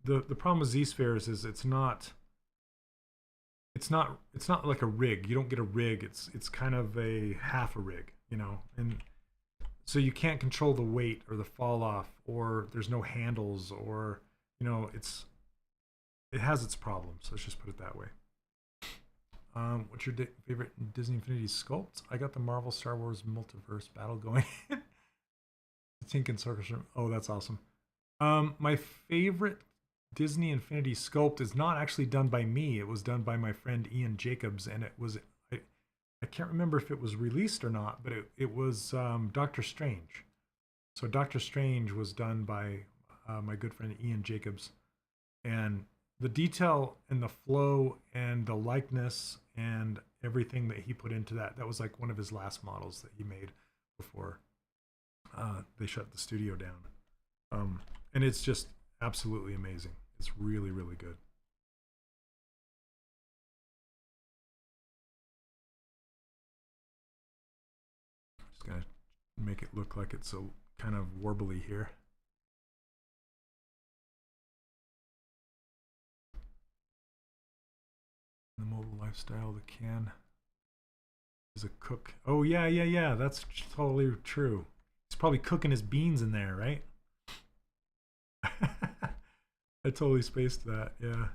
the problem with Z-spheres is it's not like a rig. You don't get a rig. It's kind of a half a rig, and so you can't control the weight or the fall off, or there's no handles, or it's it has its problems. Let's just put it that way. What's your favorite Disney Infinity sculpt? I got the Marvel Star Wars multiverse battle going. Tink and Circus Room. Oh, that's awesome. My favorite Disney Infinity sculpt is not actually done by me. It was done by my friend Ian Jacobs, and it was I can't remember if it was released or not, but it was Doctor Strange. So Doctor Strange was done by my good friend Ian Jacobs, and the detail and the flow and the likeness and everything that he put into that was like one of his last models that he made before they shut the studio down. And it's just absolutely amazing. It's really, really good. Just gonna make it look like it's a kind of warbly here. The mobile lifestyle, the can is a cook. Oh yeah, that's totally true. He's probably cooking his beans in there, right? I totally spaced that, yeah.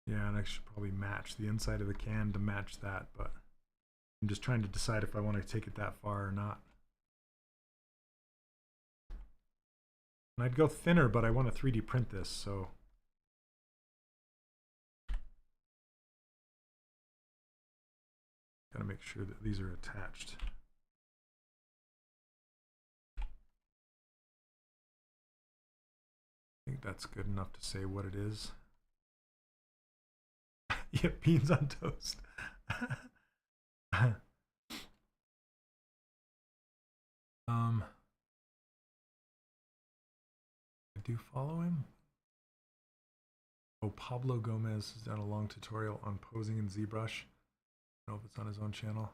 Yeah, and I should probably match the inside of the can to match that, but I'm just trying to decide if I want to take it that far or not. And I'd go thinner, but I want to 3D print this, so. Gotta make sure that these are attached. I think that's good enough to say what it is. Yeah, beans on toast. I do follow him. Oh, Pablo Gomez has done a long tutorial on posing in ZBrush. I don't know if it's on his own channel.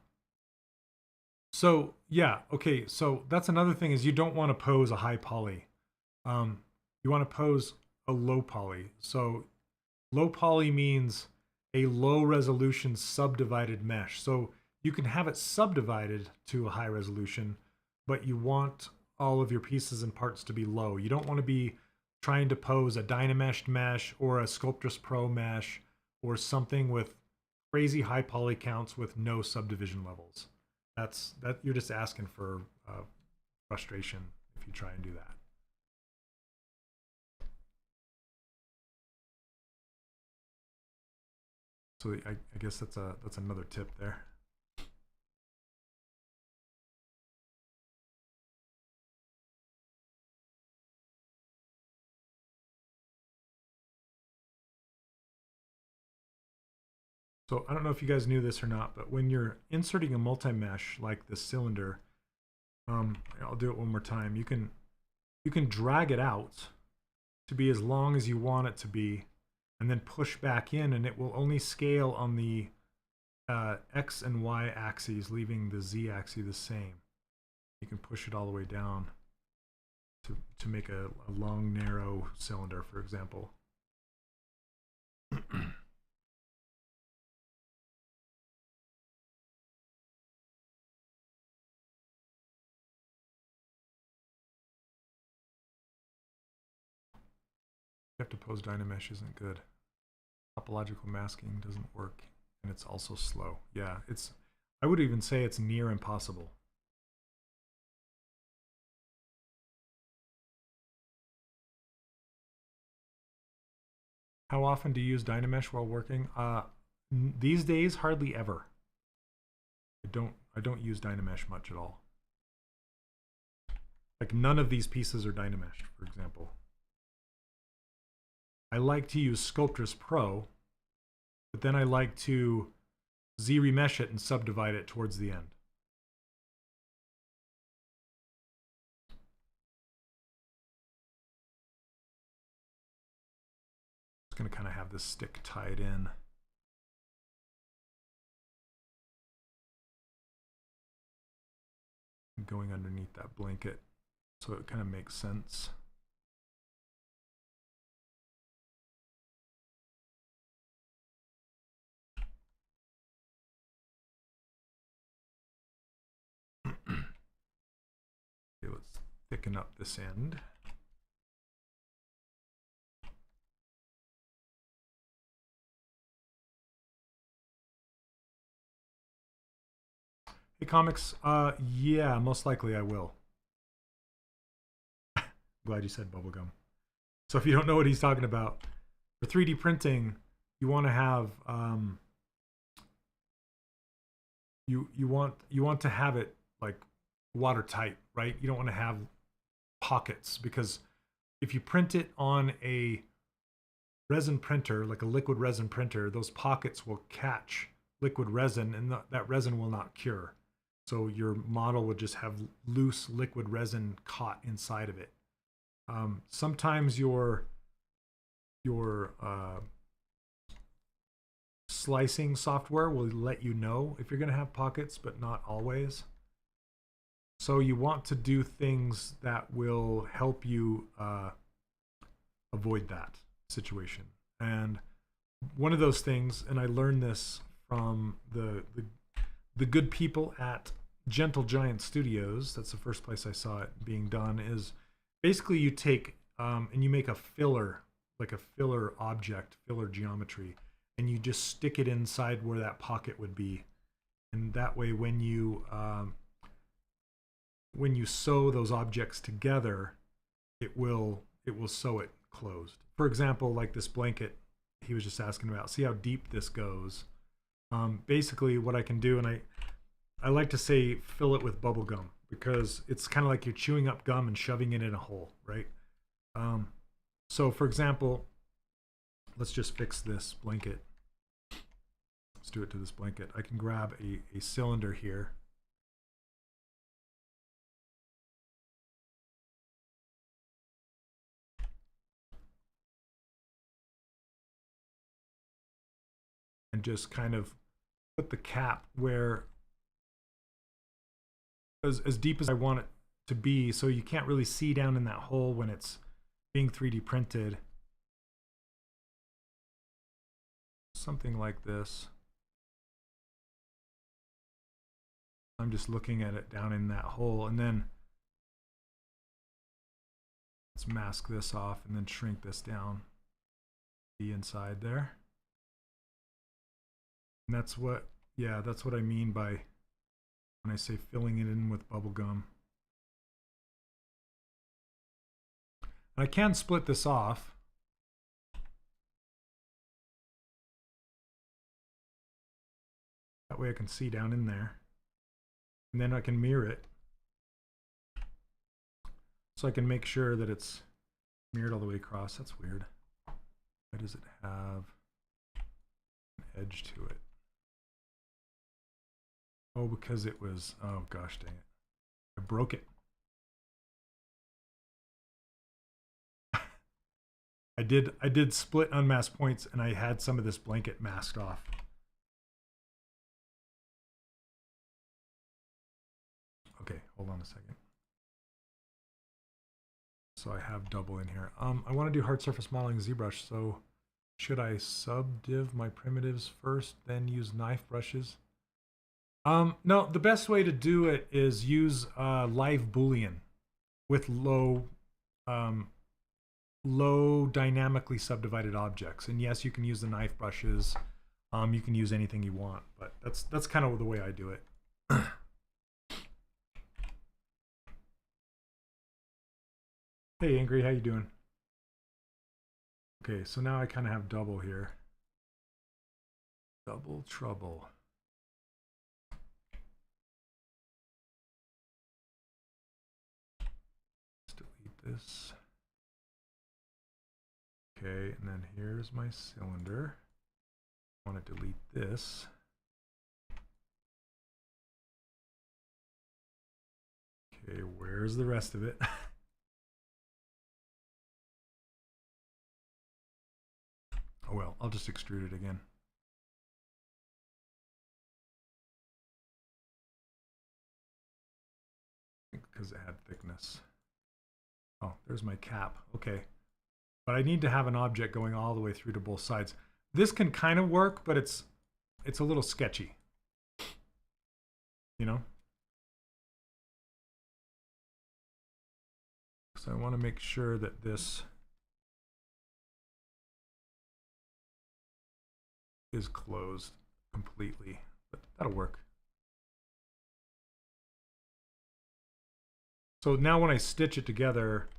So yeah, okay. So that's another thing is you don't want to pose a high poly. You want to pose a low poly. So low poly means a low resolution subdivided mesh. So you can have it subdivided to a high resolution, but you want all of your pieces and parts to be low. You don't want to be trying to pose a Dynameshed mesh or a Sculptress Pro mesh or something with crazy high poly counts with no subdivision levels. That you're just asking for frustration if you try and do that. So I guess that's another tip there. So I don't know if you guys knew this or not, but when you're inserting a multi-mesh like this cylinder, I'll do it one more time. You can drag it out to be as long as you want it to be, and then push back in, and it will only scale on the X and Y axes, leaving the Z axis the same. You can push it all the way down to make a long, narrow cylinder, for example. You have to pose Dynamesh isn't good. Topological masking doesn't work, and it's also slow. Yeah, I would even say it's near impossible. How often do you use Dynamesh while working? These days, hardly ever. I don't use Dynamesh much at all. Like none of these pieces are Dynamesh, for example. I like to use Sculptress Pro, but then I like to Z-remesh it and subdivide it towards the end. It's going to kind of have this stick tied in. Going underneath that blanket, so it kind of makes sense. Picking up this end. Hey, comics. Yeah, most likely I will. Glad you said bubblegum. So if you don't know what he's talking about, for 3D printing, you want to have you want to have it like watertight, right? You don't want to have pockets, because if you print it on a resin printer, like a liquid resin printer, those pockets will catch liquid resin, and that resin will not cure. So your model would just have loose liquid resin caught inside of it. Sometimes your slicing software will let you know if you're going to have pockets, but not always. So you want to do things that will help you avoid that situation. And one of those things, and I learned this from the good people at Gentle Giant Studios, that's the first place I saw it being done, is basically you take and you make a filler, like a filler object, filler geometry, and you just stick it inside where that pocket would be. And that way when you sew those objects together, it will sew it closed. For example, like this blanket he was just asking about, see how deep this goes. Basically what I can do, and I like to say fill it with bubble gum, because it's kind of like you're chewing up gum and shoving it in a hole, right? So for example, let's just fix this blanket. Let's do it to this blanket. I can grab a cylinder here. And just kind of put the cap where, as deep as I want it to be, so you can't really see down in that hole when it's being 3D printed. Something like this. I'm just looking at it down in that hole, and then let's mask this off and then shrink this down the inside there. And that's what, yeah, that's what I mean by when I say filling it in with bubble gum. I can split this off. That way I can see down in there. And then I can mirror it. So I can make sure that it's mirrored all the way across. That's weird. Why does it have an edge to it? Oh, because it was, oh gosh dang it. I broke it. I did split unmasked points, and I had some of this blanket masked off. Okay, hold on a second. So I have double in here. I want to do hard surface modeling ZBrush, so should I subdiv my primitives first, then use knife brushes? No, the best way to do it is use live Boolean with low dynamically subdivided objects. And yes, you can use the knife brushes. You can use anything you want, but that's kind of the way I do it. Hey Angry, how you doing? Okay, so now I kind of have double here. Double trouble. Let's delete this. Okay, and then here's my cylinder. I want to delete this. Okay, where's the rest of it? Oh well, I'll just extrude it again. Because it had thickness. Oh, there's my cap. Okay. But I need to have an object going all the way through to both sides. This can kind of work, but it's a little sketchy. You know? because I want to make sure that this is closed completely, but that'll work. So now when I stitch it together,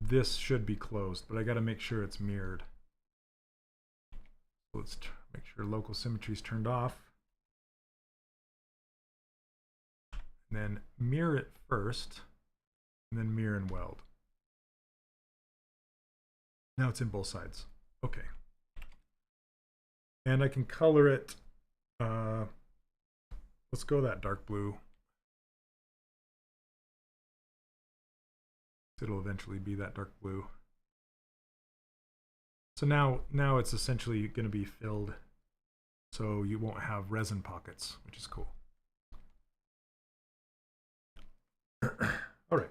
this should be closed, but I got to make sure it's mirrored. So let's make sure local symmetry is turned off. And then mirror it first, and then mirror and weld. Now it's in both sides. Okay. And I can color it. Let's go that dark blue. It'll eventually be that dark blue. So now it's essentially going to be filled, so you won't have resin pockets, which is cool. All right.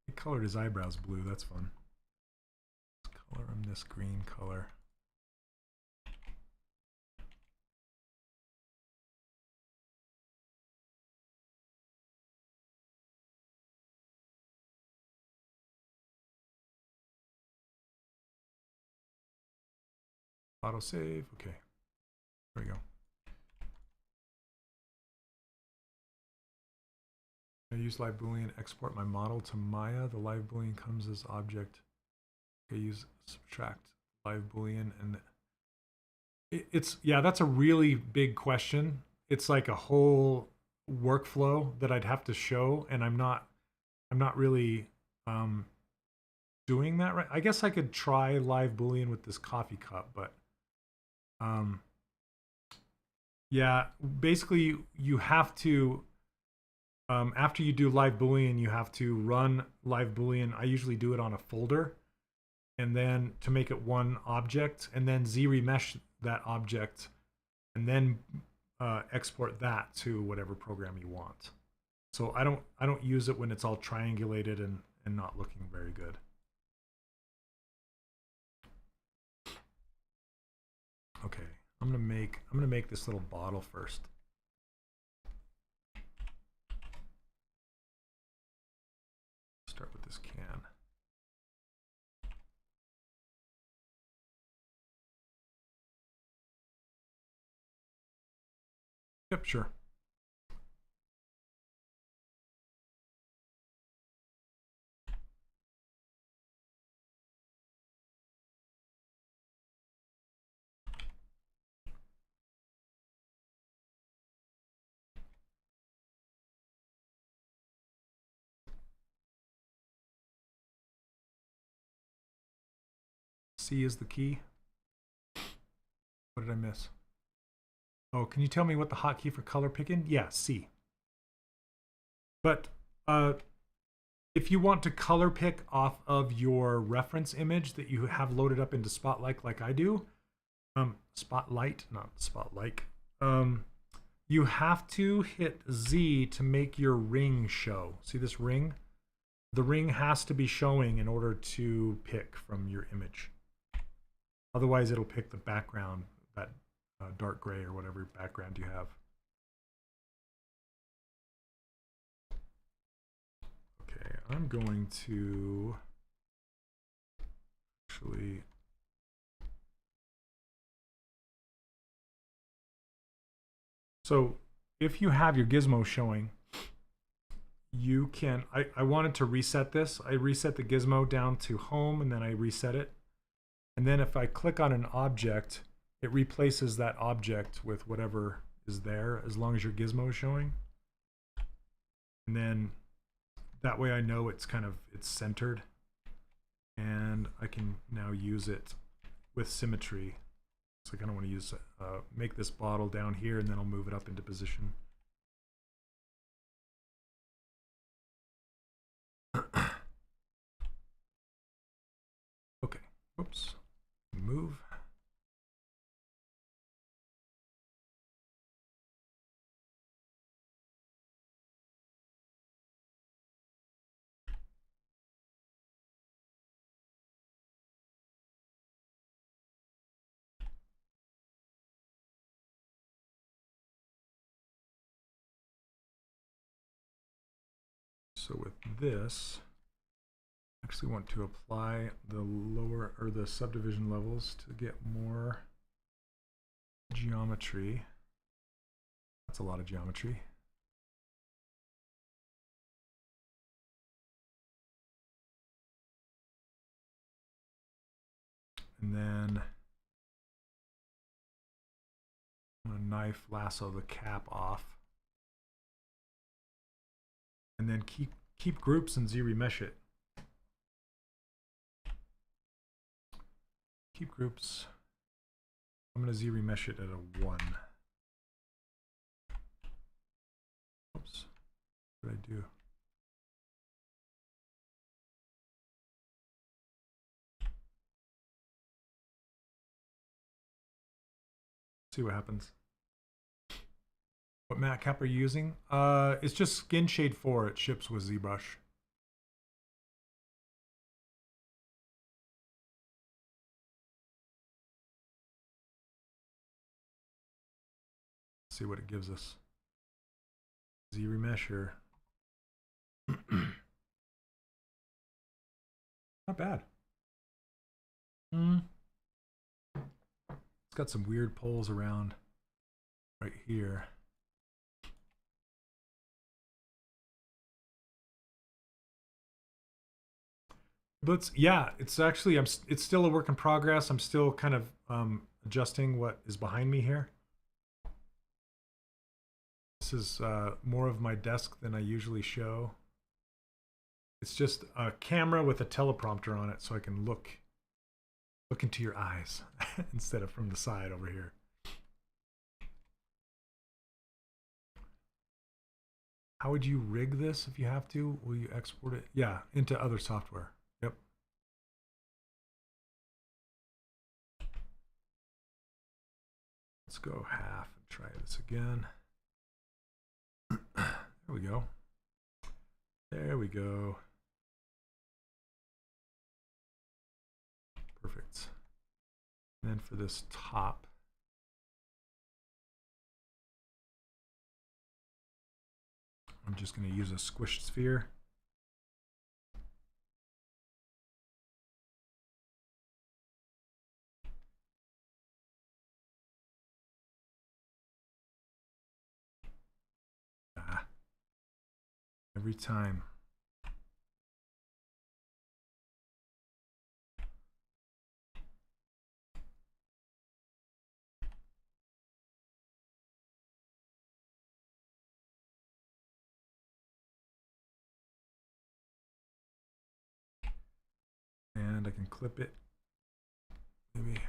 He colored his eyebrows blue. That's fun. Let's color him this green color. Auto save. Okay. There we go. I use live Boolean, export my model to Maya. The live Boolean comes as object. Okay, use subtract live Boolean, and it's yeah, that's a really big question. It's like a whole workflow that I'd have to show, and I'm not really doing that right. I guess I could try live Boolean with this coffee cup, but yeah, basically you have to after you do live Boolean, you have to run live Boolean. I usually do it on a folder, and then to make it one object, and then ZRemesh that object, and then export that to whatever program you want. So I don't use it when it's all triangulated and not looking very good. Okay, I'm gonna make this little bottle first. Start with this can. Yep, sure. C is the key. What did I miss? Oh, can you tell me what the hotkey for color picking? Yeah, C. But if you want to color pick off of your reference image that you have loaded up into Spotlight like I do, Spotlight, not Spotlight, you have to hit Z to make your ring show. See this ring? The ring has to be showing in order to pick from your image. Otherwise, it'll pick the background, that dark gray or whatever background you have. Okay, I'm going to actually so if you have your gizmo showing, you can, I wanted to reset this. I reset the gizmo down to home, and then I reset it. And then if I click on an object, it replaces that object with whatever is there, as long as your gizmo is showing. And then that way I know it's centered, and I can now use it with symmetry. So I kind of want to use make this bottle down here, and then I'll move it up into position. Okay, oops, move. So with this, I actually want to apply the lower or the subdivision levels to get more geometry. That's a lot of geometry. And then I'm going to knife lasso the cap off. And then keep groups and ZRemesh it. Keep groups. I'm going to ZRemesh it at a 1. Oops. What did I do? See what happens. What matte cap are you using? It's just Skin Shade 4. It ships with ZBrush. Let's see what it gives us. ZRemesher. Not bad. It's got some weird poles around right here. But yeah, it's actually it's still a work in progress. I'm still kind of adjusting what is behind me here. This is more of my desk than I usually show. It's just a camera with a teleprompter on it, so I can look into your eyes instead of from the side over here. How would you rig this if you have to? Will you export it? Yeah, into other software. Yep. Let's go half and try this again. There we go. There we go. Perfect. And then for this top, I'm just going to use a squished sphere. Every time. And I can clip it. Maybe.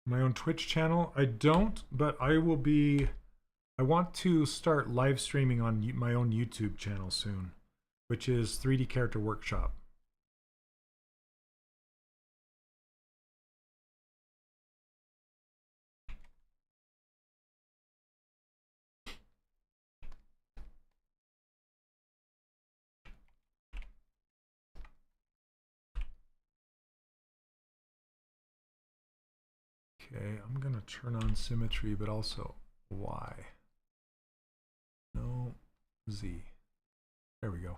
My own Twitch channel? I don't, but I will be. I want to start live streaming on my own YouTube channel soon, which is 3D Character Workshop. Okay, I'm going to turn on symmetry, but also Y. No, Z. There we go.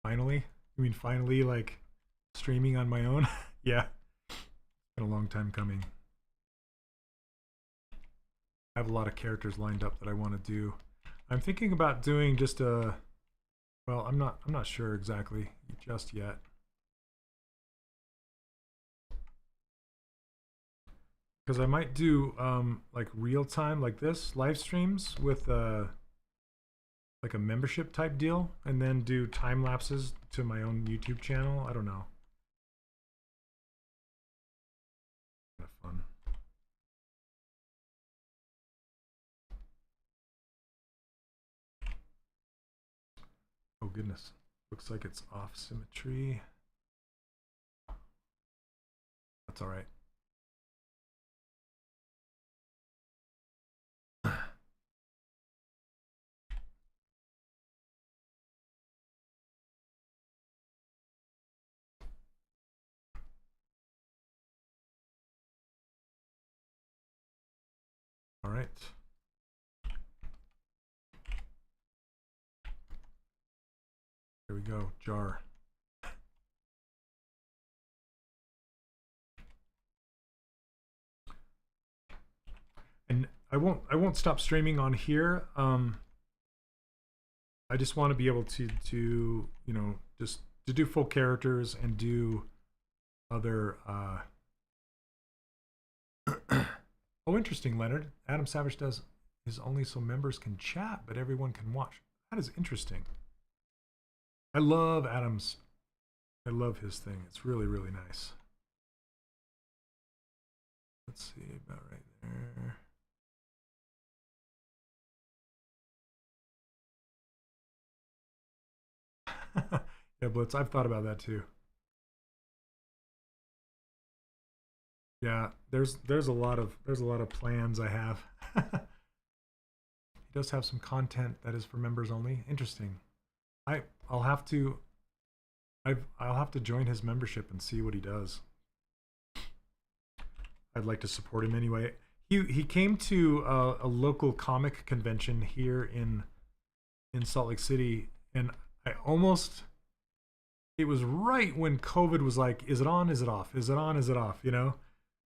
Finally? You mean finally, like, streaming on my own? Yeah. It's been a long time coming. I have a lot of characters lined up that I want to do. I'm thinking about doing just a, well, I'm not sure exactly just yet. Because I might do like real time like this live streams with like a membership type deal, and then do time lapses to my own YouTube channel. I don't know. Kind of fun. Oh goodness, looks like it's off symmetry. That's all right. All right. There we go, jar. And I won't stop streaming on here. I just want to be able to you know, just to do full characters and do other oh, interesting, Leonard. Adam Savage does is only so members can chat, but everyone can watch. That is interesting. I love Adam's. I love his thing. It's really, really nice. Let's see, about right there. Yeah, Blitz, I've thought about that too. Yeah, there's a lot of plans I have. He does have some content that is for members only. Interesting. I'll have to join his membership and see what he does. I'd like to support him anyway. He came to a local comic convention here in Salt Lake City, and it was right when COVID was like, is it on, is it off, is it on, is it off, you know?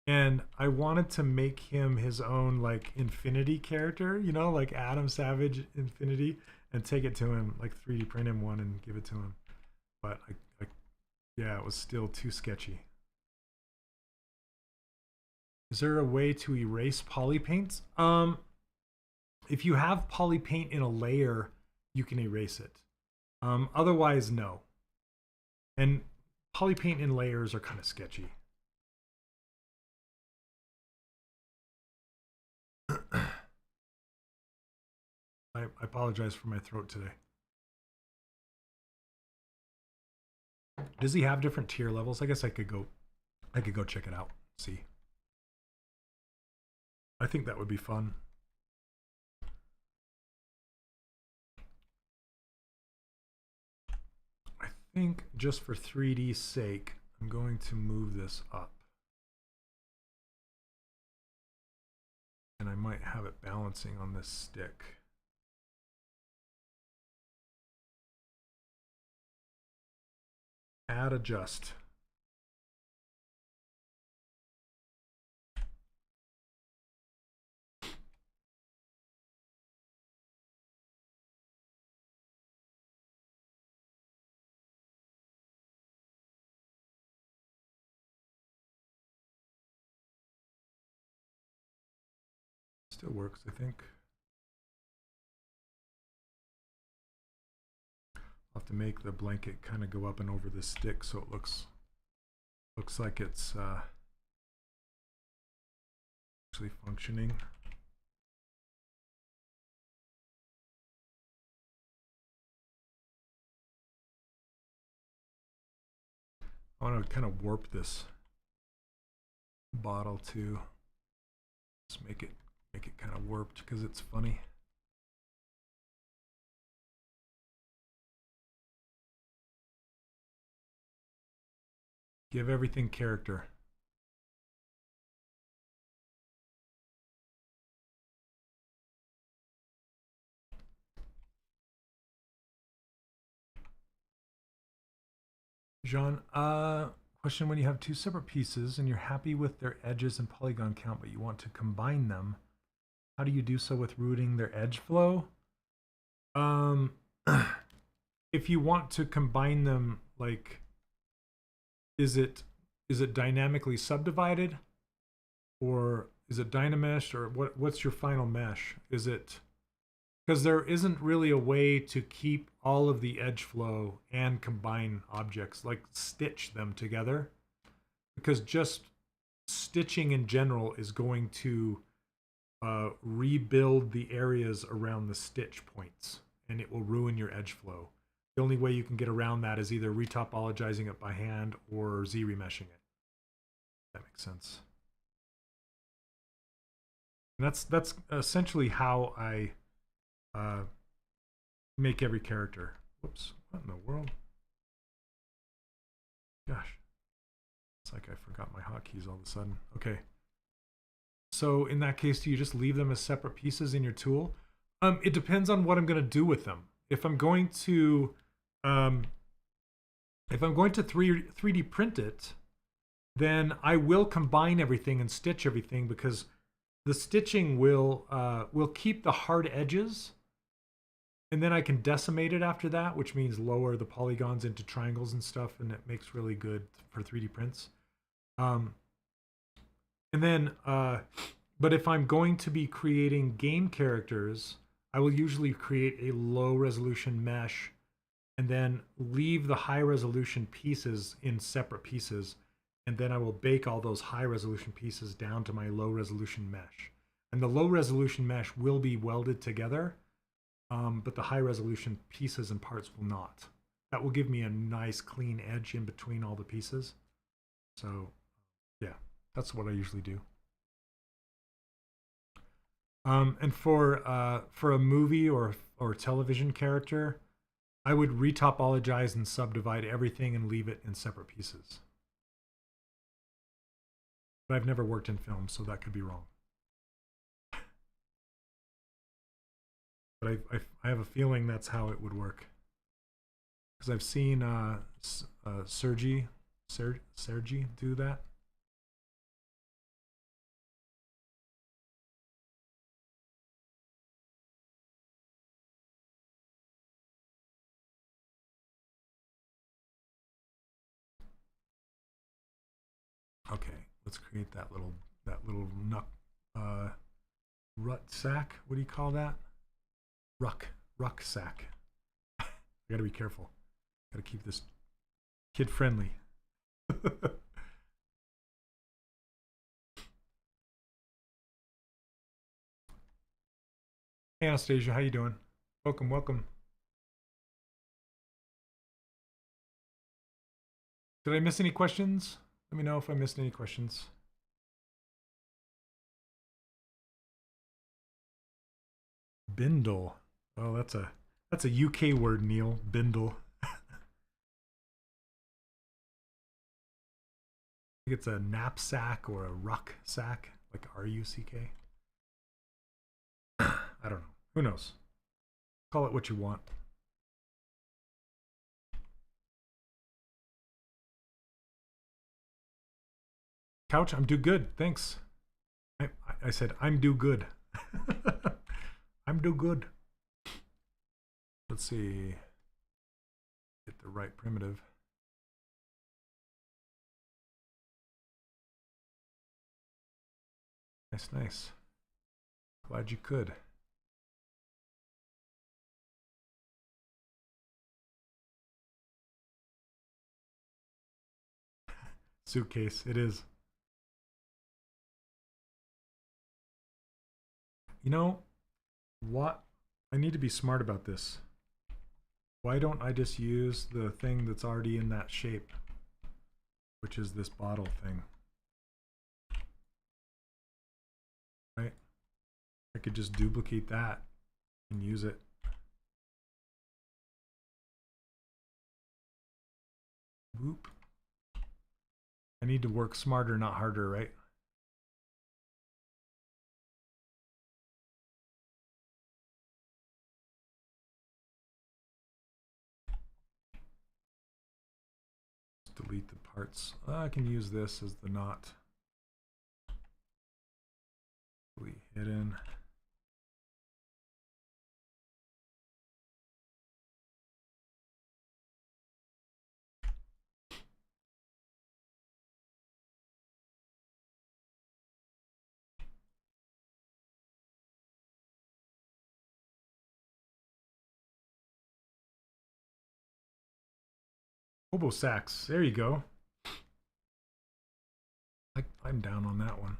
And I wanted to make him his own like Infinity character, you know, like Adam Savage Infinity, and take it to him, like 3D print him one and give it to him. But yeah, it was still too sketchy. Is there a way to erase poly paints? If you have poly paint in a layer, you can erase it. Otherwise, no. And poly paint in layers are kind of sketchy. I apologize for my throat today. Does he have different tier levels? I guess I could go check it out. See. I think that would be fun. I think just for 3D's sake, I'm going to move this up. And I might have it balancing on this stick. Add adjust. Still works, I think. I'll have to make the blanket kind of go up and over the stick so it looks like it's actually functioning. I want to kind of warp this bottle too. Just make it kind of warped because it's funny. Give everything character. Jean, question: when you have two separate pieces and you're happy with their edges and polygon count, but you want to combine them, how do you do so with routing their edge flow? If you want to combine them, like, is it dynamically subdivided, or is it Dynamesh, or what's your final mesh? Is it, because there isn't really a way to keep all of the edge flow and combine objects, like stitch them together, because just stitching in general is going to rebuild the areas around the stitch points, and it will ruin your edge flow. The only way you can get around that is either retopologizing it by hand or Z-remeshing it. That makes sense. And that's essentially how I make every character. Whoops, what in the world? Gosh, it's like I forgot my hotkeys all of a sudden. Okay. So in that case, do you just leave them as separate pieces in your tool? It depends on what I'm going to do with them. If I'm going to 3D print it, then I will combine everything and stitch everything, because the stitching will keep the hard edges, and then I can decimate it after that, which means lower the polygons into triangles and stuff, and it makes really good for 3D prints. And then, but if I'm going to be creating game characters, I will usually create a low resolution mesh and then leave the high resolution pieces in separate pieces. And then I will bake all those high resolution pieces down to my low resolution mesh. And the low resolution mesh will be welded together, but the high resolution pieces and parts will not. That will give me a nice clean edge in between all the pieces. So yeah, that's what I usually do. And for a movie or television character, I would retopologize and subdivide everything and leave it in separate pieces. But I've never worked in film, so that could be wrong. But I have a feeling that's how it would work, because I've seen Sergi do that. Okay, let's create that little rut sack. What do you call that? Rucksack. I gotta be careful. Gotta keep this kid friendly. Hey Anastasia, how you doing? Welcome, welcome. Did I miss any questions? Let me know if I missed any questions. Bindle. Oh, that's a UK word, Neil. Bindle. I think it's a knapsack or a rucksack, like R-U-C-K. I don't know. Who knows? Call it what you want. Couch, I'm do good. Thanks. I said I'm do good. I'm do good. Let's see. Get the right primitive. Nice, nice. Glad you could. Suitcase, it is. You know what? I need to be smart about this. Why don't I just use the thing that's already in that shape, which is this bottle thing? Right? I could just duplicate that and use it. Whoop. I need to work smarter, not harder, right? Delete the parts. I can use this as the knot. Delete hidden. Hobo sacks. There you go. I'm down on that one.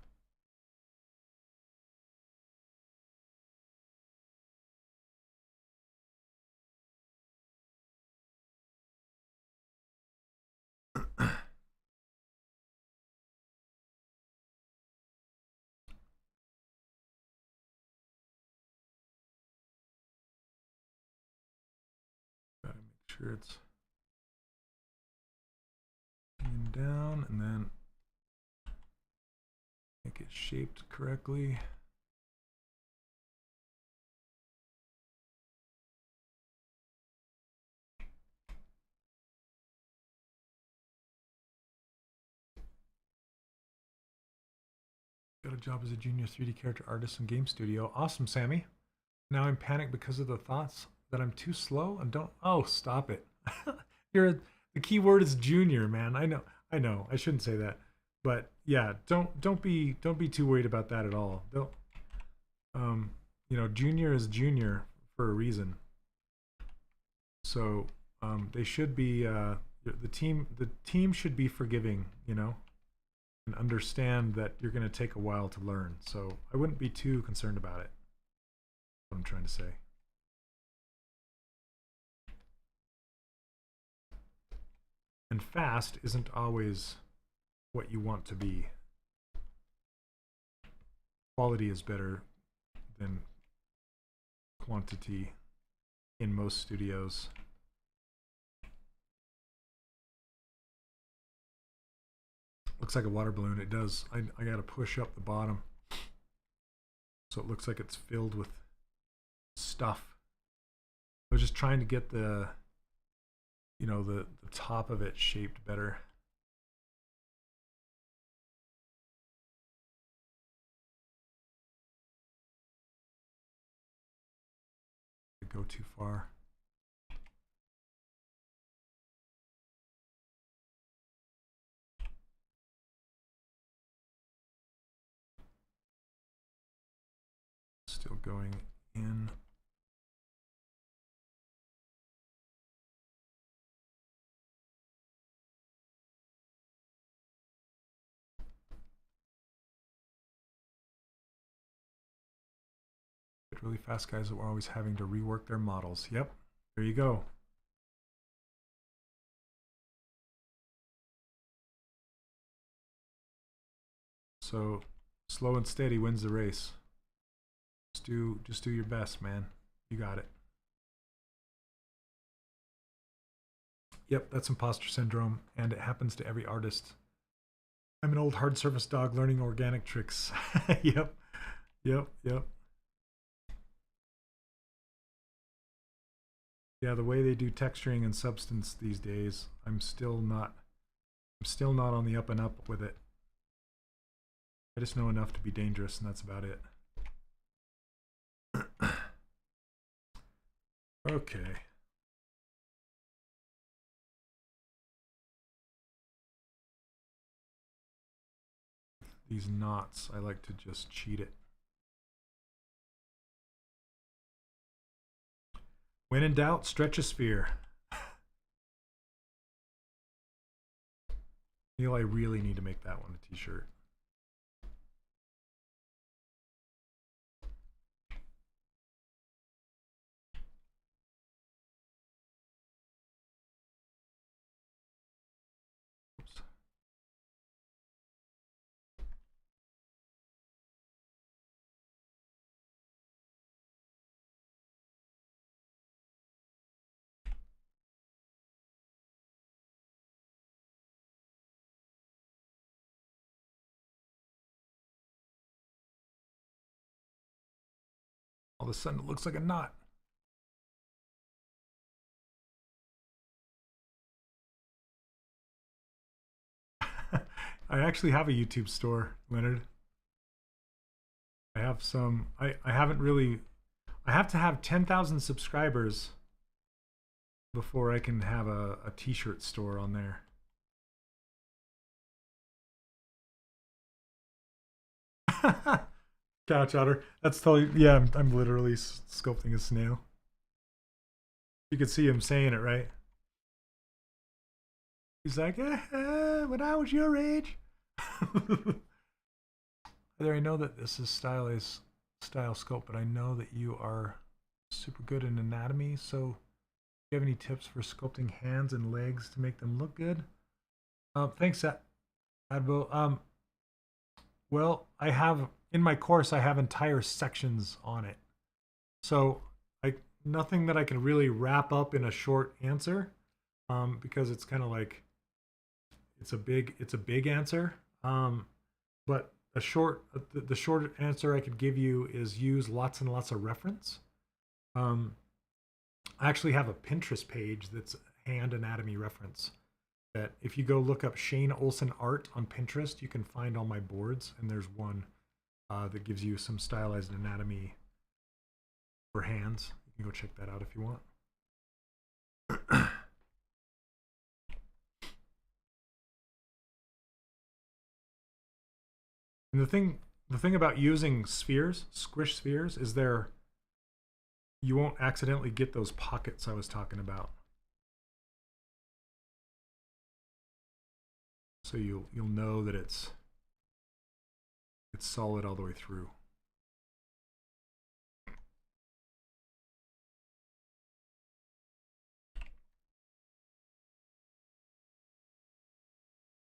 Gotta make sure it's down, and then make it shaped correctly. Got a job as a junior 3D character artist in game studio. Awesome, Sammy. Now I'm panicked because of the thoughts that I'm too slow and don't. Oh, stop it. The key word is junior, man. I know. I shouldn't say that, but yeah, don't be too worried about that at all. Don't. You know, junior is junior for a reason. So they should be the team should be forgiving, you know, and understand that you're going to take a while to learn. So I wouldn't be too concerned about it. What I'm trying to say. And fast isn't always what you want to be. Quality is better than quantity in most studios. Looks like a water balloon. It does. I got to push up the bottom so it looks like it's filled with stuff. I was just trying to get the, you know, the top of it shaped better. Go too far. Still going in. Really fast guys that were always having to rework their models. Yep, there you go. So slow and steady wins the race. Just do your best, man. You got it. Yep, that's imposter syndrome, and it happens to every artist. I'm an old hard surface dog learning organic tricks. Yep. Yeah, the way they do texturing and substance these days, I'm still not on the up and up with it. I just know enough to be dangerous, and that's about it. Okay. These knots, I like to just cheat it. When in doubt, stretch a sphere. Neil, I really need to make that one a t-shirt. Oops. All of a sudden, it looks like a knot. I actually have a YouTube store, Leonard. I have some. I haven't really. I have to have 10,000 subscribers before I can have a t-shirt store on there. Couch otter. That's totally, yeah, I'm literally sculpting a snail. You could see him saying it, right? He's like, when I was your age. Either I know that this is stylized style sculpt, but I know that you are super good in anatomy, so do you have any tips for sculpting hands and legs to make them look good? Thanks, Advo. Well, I have in my course, I have entire sections on it. So nothing that I can really wrap up in a short answer, because it's kind of like, it's a big answer. But the short answer I could give you is use lots and lots of reference. I actually have a Pinterest page that's hand anatomy reference. That if you go look up Shane Olson art on Pinterest, you can find all my boards, and there's one that gives you some stylized anatomy for hands. You can go check that out if you want. And the thing about using spheres, squish spheres, is you won't accidentally get those pockets I was talking about. So you'll know that it's solid all the way through.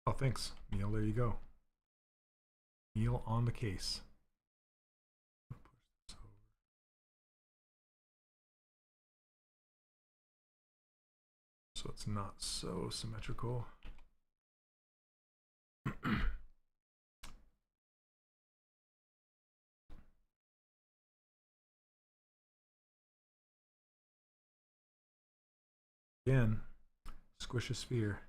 Oh, thanks, Neil. There you go. Neil on the case. So it's not so symmetrical. Again, squish a sphere.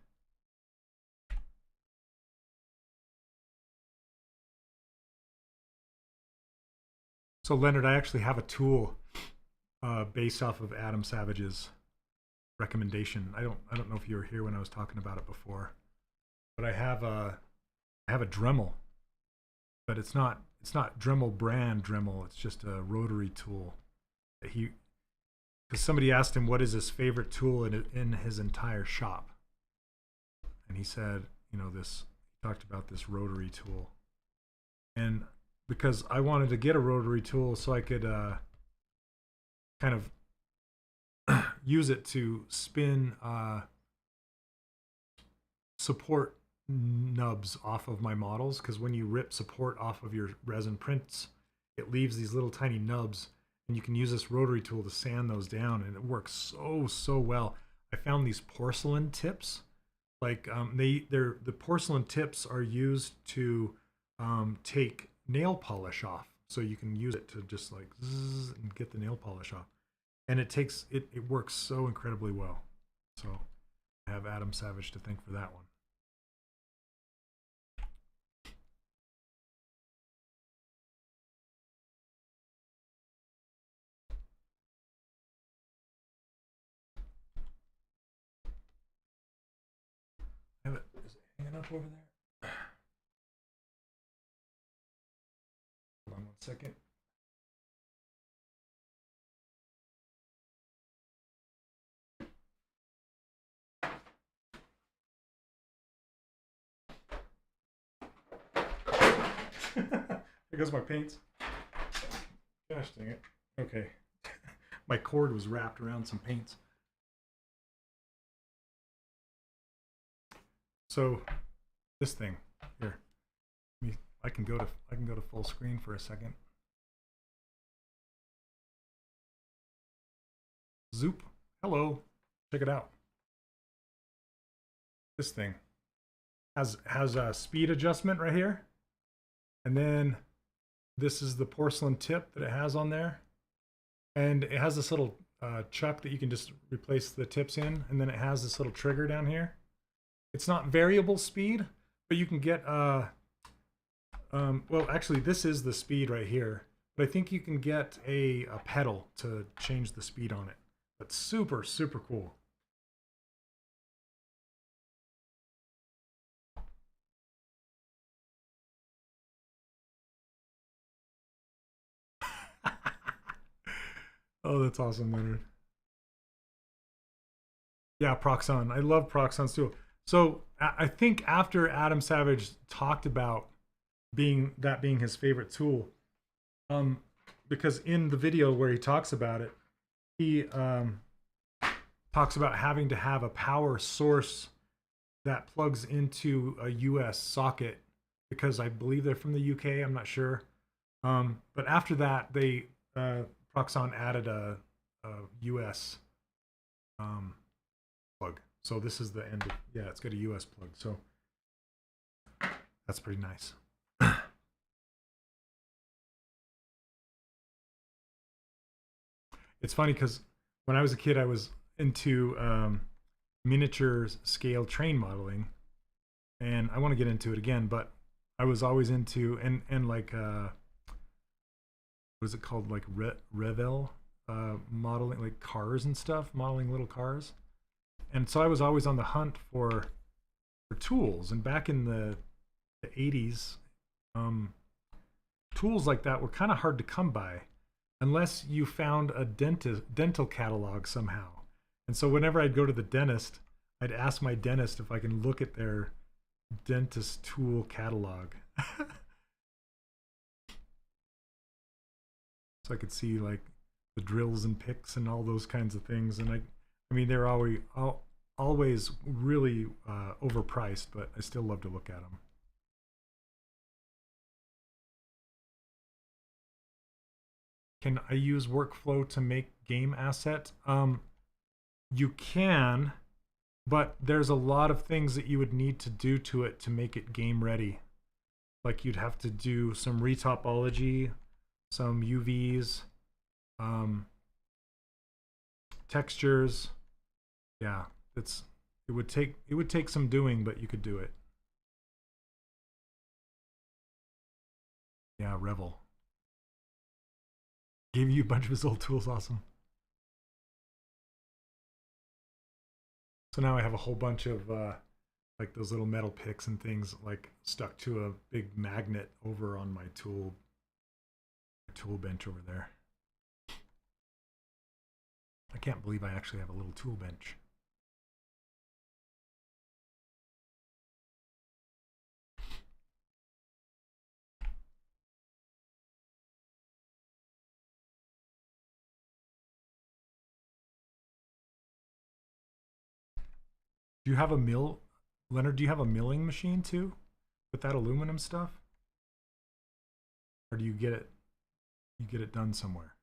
So Leonard, I actually have a tool based off of Adam Savage's recommendation. I don't know if you were here when I was talking about it before, but I have a Dremel, but it's not Dremel brand Dremel. It's just a rotary tool that because somebody asked him what is his favorite tool in his entire shop, and he said, he talked about this rotary tool, and because I wanted to get a rotary tool so I could kind of use it to spin support nubs off of my models, because when you rip support off of your resin prints, it leaves these little tiny nubs, and you can use this rotary tool to sand those down, and it works so well. I found these porcelain tips, like the porcelain tips are used to take nail polish off, so you can use it to just like zzz and get the nail polish off, and it works so incredibly well. So I have Adam Savage to thank for that one. Is it hanging up over there? Hold on one second. There goes my paints. Gosh dang it. Okay. My cord was wrapped around some paints. So this thing here, I can go to full screen for a second. Zoop. Hello. Check it out. This thing has a speed adjustment right here, and then this is the porcelain tip that it has on there, and it has this little chuck that you can just replace the tips in, and then it has this little trigger down here. It's not variable speed, but you can get well, actually this is the speed right here, but I think you can get a pedal to change the speed on it. But super cool. Oh, that's awesome, Leonard. Yeah, Proxon. I love Proxons too. So I think after Adam Savage talked about being his favorite tool, because in the video where he talks about it, he talks about having to have a power source that plugs into a US socket, because I believe they're from the UK, I'm not sure. But after that, they Proxon added a US plug. So this is the end of, yeah, it's got a US plug. So that's pretty nice. It's funny because when I was a kid, I was into miniature scale train modeling, and I want to get into it again, but I was always into and like what is it called, like Revel modeling, like cars and stuff, modeling little cars. And so I was always on the hunt for tools. And back in the 80s, tools like that were kind of hard to come by unless you found a dental catalog somehow. And so whenever I'd go to the dentist, I'd ask my dentist if I can look at their dentist tool catalog. So I could see like the drills and picks and all those kinds of things. And I mean, they're always really overpriced, but I still love to look at them. Can I use workflow to make game asset? You can, but there's a lot of things that you would need to do to it to make it game ready. Like you'd have to do some retopology, some UVs, textures. Yeah, it would take some doing, but you could do it. Yeah, Revel. Gave you a bunch of his old tools, awesome. So now I have a whole bunch of like those little metal picks and things like stuck to a big magnet over on my tool bench over there. I can't believe I actually have a little tool bench. Do you have a mill, Leonard? Do you have a milling machine too, with that aluminum stuff, or do you get it? You get it done somewhere?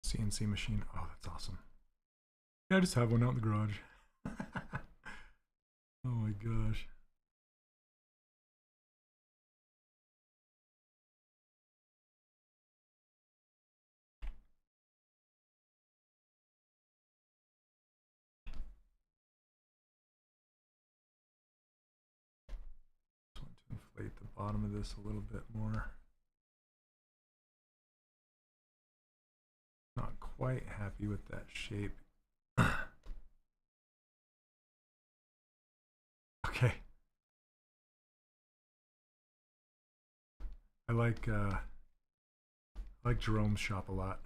CNC machine. Oh, that's awesome. Yeah, I just have one out in the garage. Oh my gosh. Just want to inflate the bottom of this a little bit more. Not quite happy with that shape. Okay. I like Jerome's shop a lot.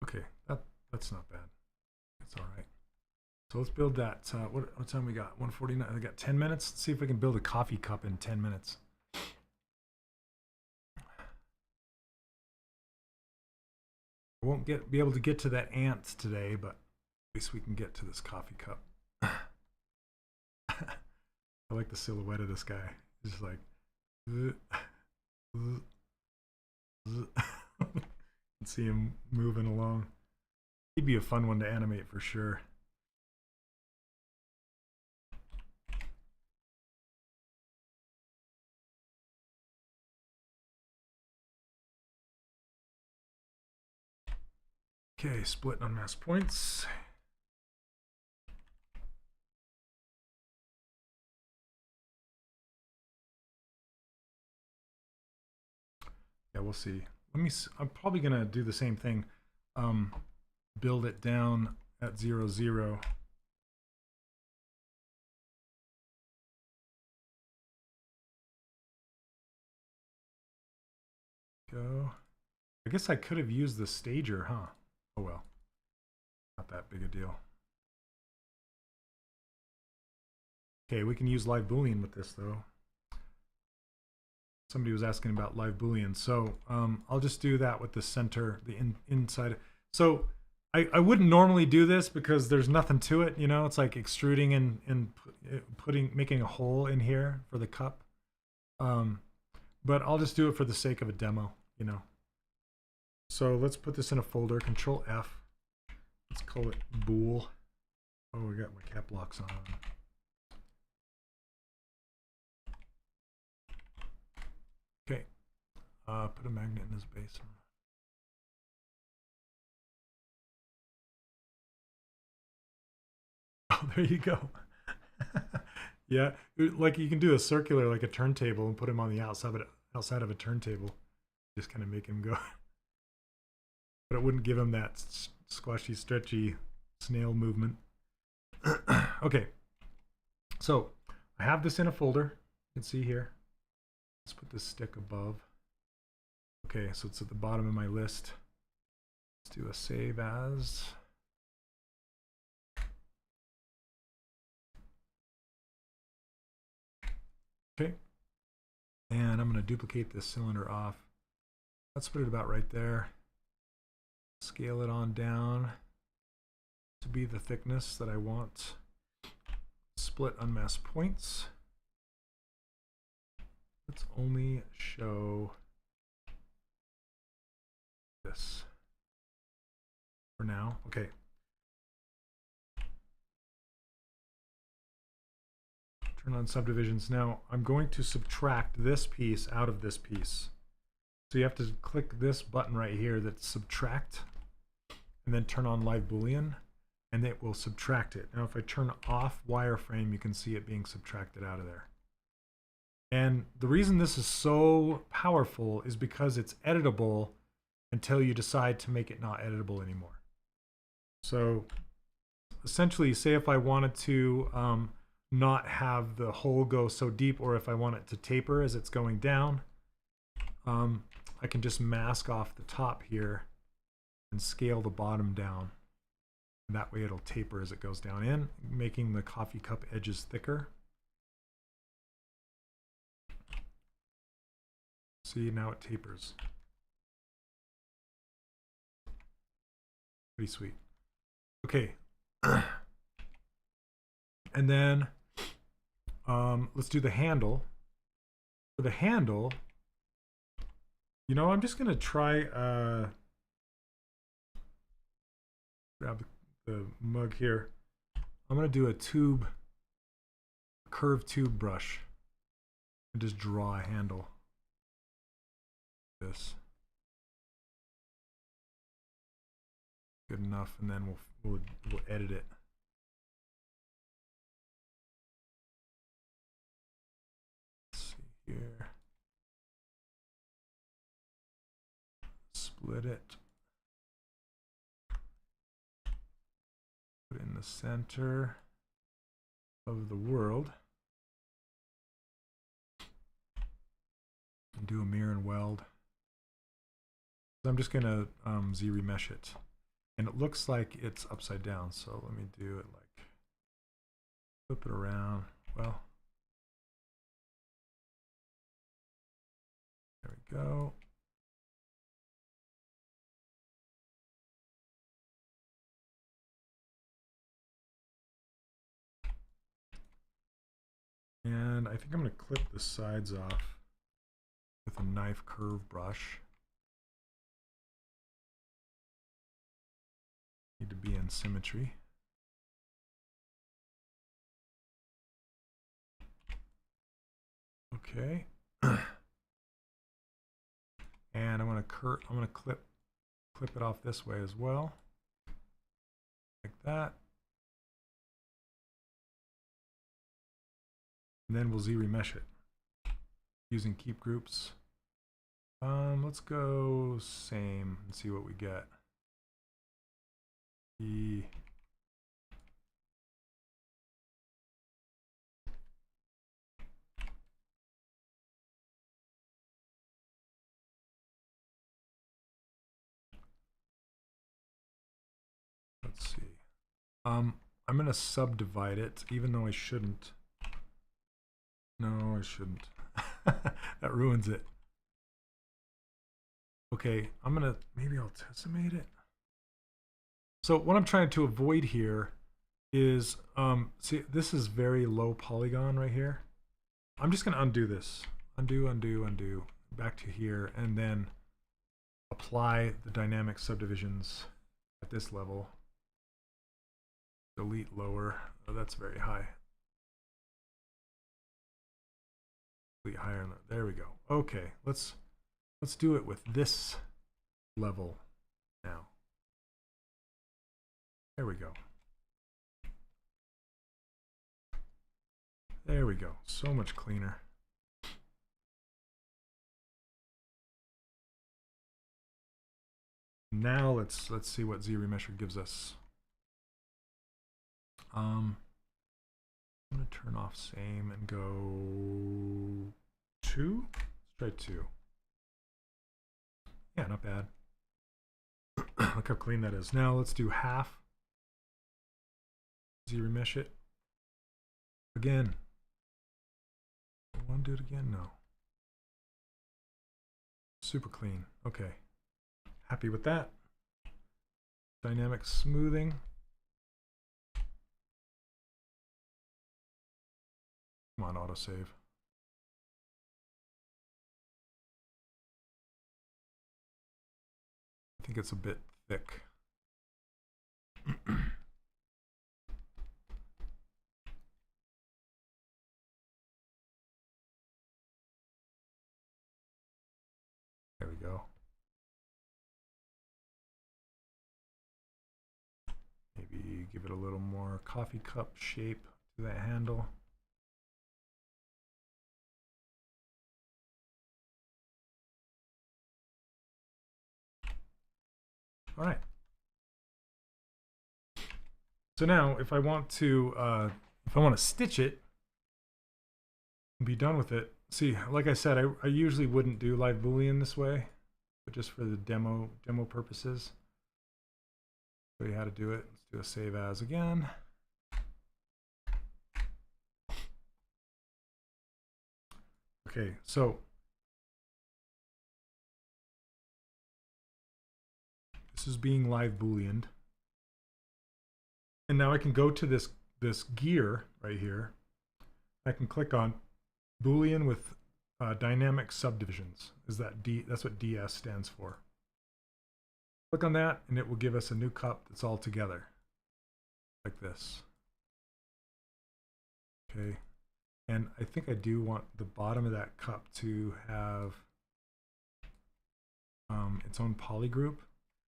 Okay, that's not bad. That's all right. So let's build that. What time we got? 1:49. I got 10 minutes. Let's see if we can build a coffee cup in 10 minutes. I won't be able to get to that ant today, but at least we can get to this coffee cup. I like the silhouette of this guy. He's just like, see him moving along. He'd be a fun one to animate for sure. Okay, split unmasked points. Yeah, we'll see. I'm probably gonna do the same thing. Build it down at 0, 0. Go. I guess I could have used the stager, huh? Oh well. Not that big a deal. Okay, we can use live Boolean with this though. somebody was asking about live Boolean. So I'll just do that with the center, the inside. So I wouldn't normally do this because there's nothing to it. You know, it's like extruding and making a hole in here for the cup. But I'll just do it for the sake of a demo, you know. So let's put this in a folder, Control F. Let's call it Bool. Oh, we got my cap locks on. Okay, put a magnet in this base. Oh, there you go. Yeah, like you can do a circular, like a turntable, and put him on the outside of a turntable. Just kind of make him go. But it wouldn't give him that squashy, stretchy snail movement. Okay, so I have this in a folder. You can see here. Let's put this stick above. Okay, so it's at the bottom of my list. Let's do a save as. Okay, and I'm going to duplicate this cylinder off. Let's put it about right there. Scale it on down to be the thickness that I want. Split unmasked points. Let's only show this for now. Okay. Turn on subdivisions. Now I'm going to subtract this piece out of this piece. So you have to click this button right here that's subtract, and then turn on live Boolean, and it will subtract it. Now if I turn off wireframe, you can see it being subtracted out of there. And the reason this is so powerful is because it's editable until you decide to make it not editable anymore. So essentially, say if I wanted to not have the hole go so deep, or if I want it to taper as it's going down, I can just mask off the top here and scale the bottom down. And that way it'll taper as it goes down in, making the coffee cup edges thicker. See, now it tapers. Pretty sweet. Okay. And then let's do the handle. For the handle, you know, I'm just going to try grab the mug here. I'm going to do a curved tube brush, and just draw a handle. This. Good enough, and then we'll edit it. Let's see here. Split it. Put it in the center of the world. And do a mirror and weld. So I'm just going to ZBrush it. And it looks like it's upside down. So let me do it like, flip it around. Well, there we go. And I think I'm going to clip the sides off with a knife curve brush. Need to be in symmetry. Okay. And I'm going to clip it off this way as well. Like that. And then we'll ZBrush it using keep groups. Let's go same and see what we get. Let's see. I'm going to subdivide it, even though I shouldn't. No, I shouldn't. That ruins it. Okay, maybe I'll decimate it. So what I'm trying to avoid here is, see, this is very low polygon right here. I'm just gonna undo this. Undo, undo, undo, back to here, and then apply the dynamic subdivisions at this level. Delete lower. Oh, that's very high. Delete higher. There we go. Okay, let's do it with this level now. There we go. There we go. So much cleaner. Now let's see what ZRemesher gives us. I'm gonna turn off same and go 2. Let's try 2. Yeah, not bad. Look how clean that is. Now let's do half. ZRemesh it again. I want to do it again? No. Super clean. Okay. Happy with that. Dynamic smoothing. Come on, autosave. I think it's a bit thick. There we go. Maybe give it a little more coffee cup shape to that handle. All right. So now, if I want to stitch it and be done with it, see, like I said, I usually wouldn't do live Boolean this way, but just for the demo purposes, show you how to do it. Let's do a save as again. Okay, so this is being live Booleaned. And now I can go to this gear right here. I can click on Boolean with dynamic subdivisions. That's what DS stands for. Click on that and it will give us a new cup that's all together like this. Okay, and I think I do want the bottom of that cup to have its own poly group.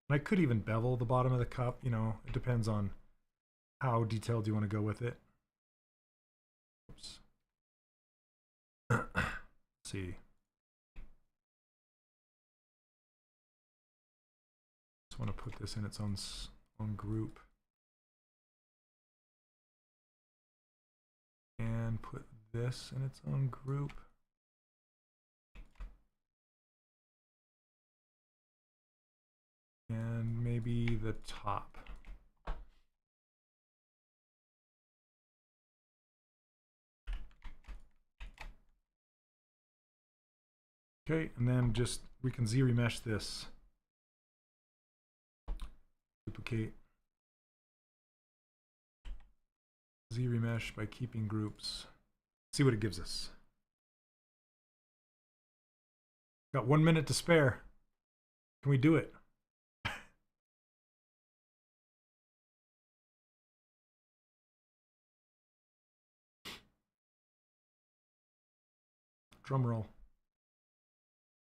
And I could even bevel the bottom of the cup, you know, it depends on how detailed you want to go with it. Oops. Let's see. Just want to put this in its own group. And put this in its own group. And maybe the top. Okay, and then just we can ZRemesh this. Duplicate. ZRemesh by keeping groups. See what it gives us. Got 1 minute to spare. Can we do it? Drum roll.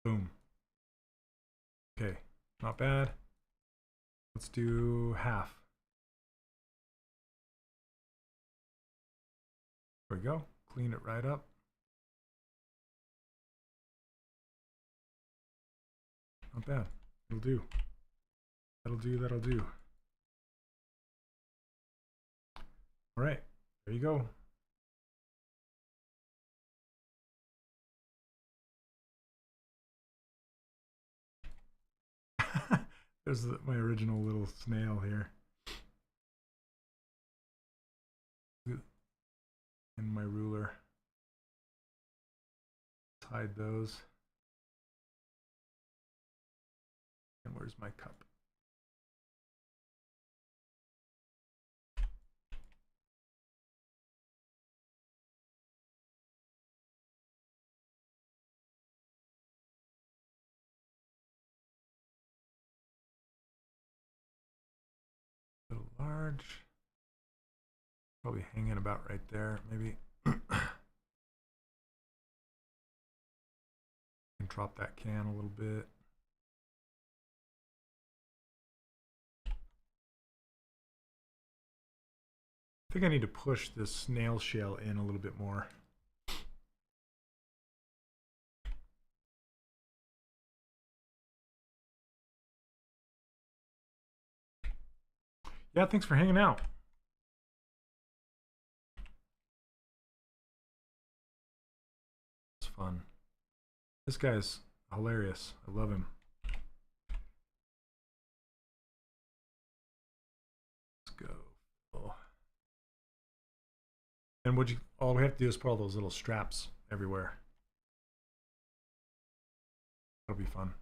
Boom. Okay, not bad. Let's do half. There we go. Clean it right up. Not bad. It'll do. That'll do, that'll do. All right, there you go. There's my original little snail here. And my ruler. hide those. And where's my cup? A little large. Probably hanging about right there, maybe. And drop that can a little bit. I think I need to push this snail shell in a little bit more. Yeah, thanks for hanging out. It's fun. This guy's hilarious. I love him. Let's go. Oh. And all we have to do is put all those little straps everywhere. That'll be fun.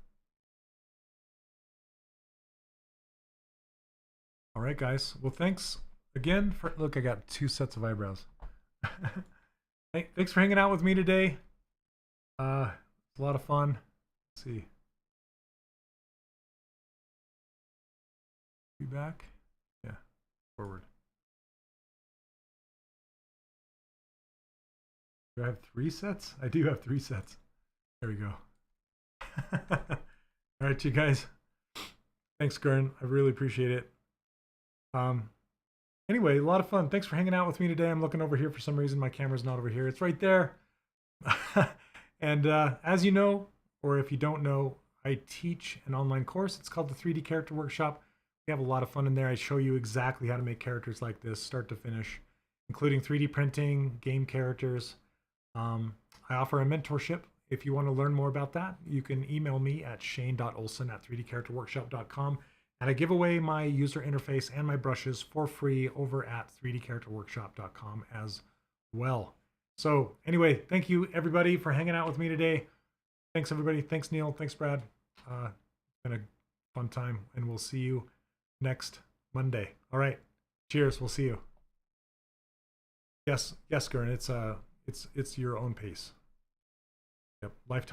All right, guys. Well, thanks again for, look, I got 2 sets of eyebrows. Thanks for hanging out with me today. It's a lot of fun. Let's see. Be back? Yeah, forward. Do I have 3 sets? I do have 3 sets. There we go. All right, you guys. Thanks, Gurn. I really appreciate it. Anyway, a lot of fun. Thanks for hanging out with me today. I'm looking over here for some reason. My camera's not over here. It's right there. And as you know, or if you don't know, I teach an online course. It's called the 3D Character Workshop. We have a lot of fun in there. I show you exactly how to make characters like this, start to finish, including 3D printing, game characters. I offer a mentorship. If you want to learn more about that, you can email me at shane.olson@3dcharacterworkshop.com. And I give away my user interface and my brushes for free over at 3dcharacterworkshop.com as well. So anyway, thank you everybody for hanging out with me today. Thanks everybody. Thanks Neil. Thanks Brad. It's been a fun time, and we'll see you next Monday. All right. Cheers. We'll see you. Yes, Gurn. It's your own pace. Yep. Lifetime.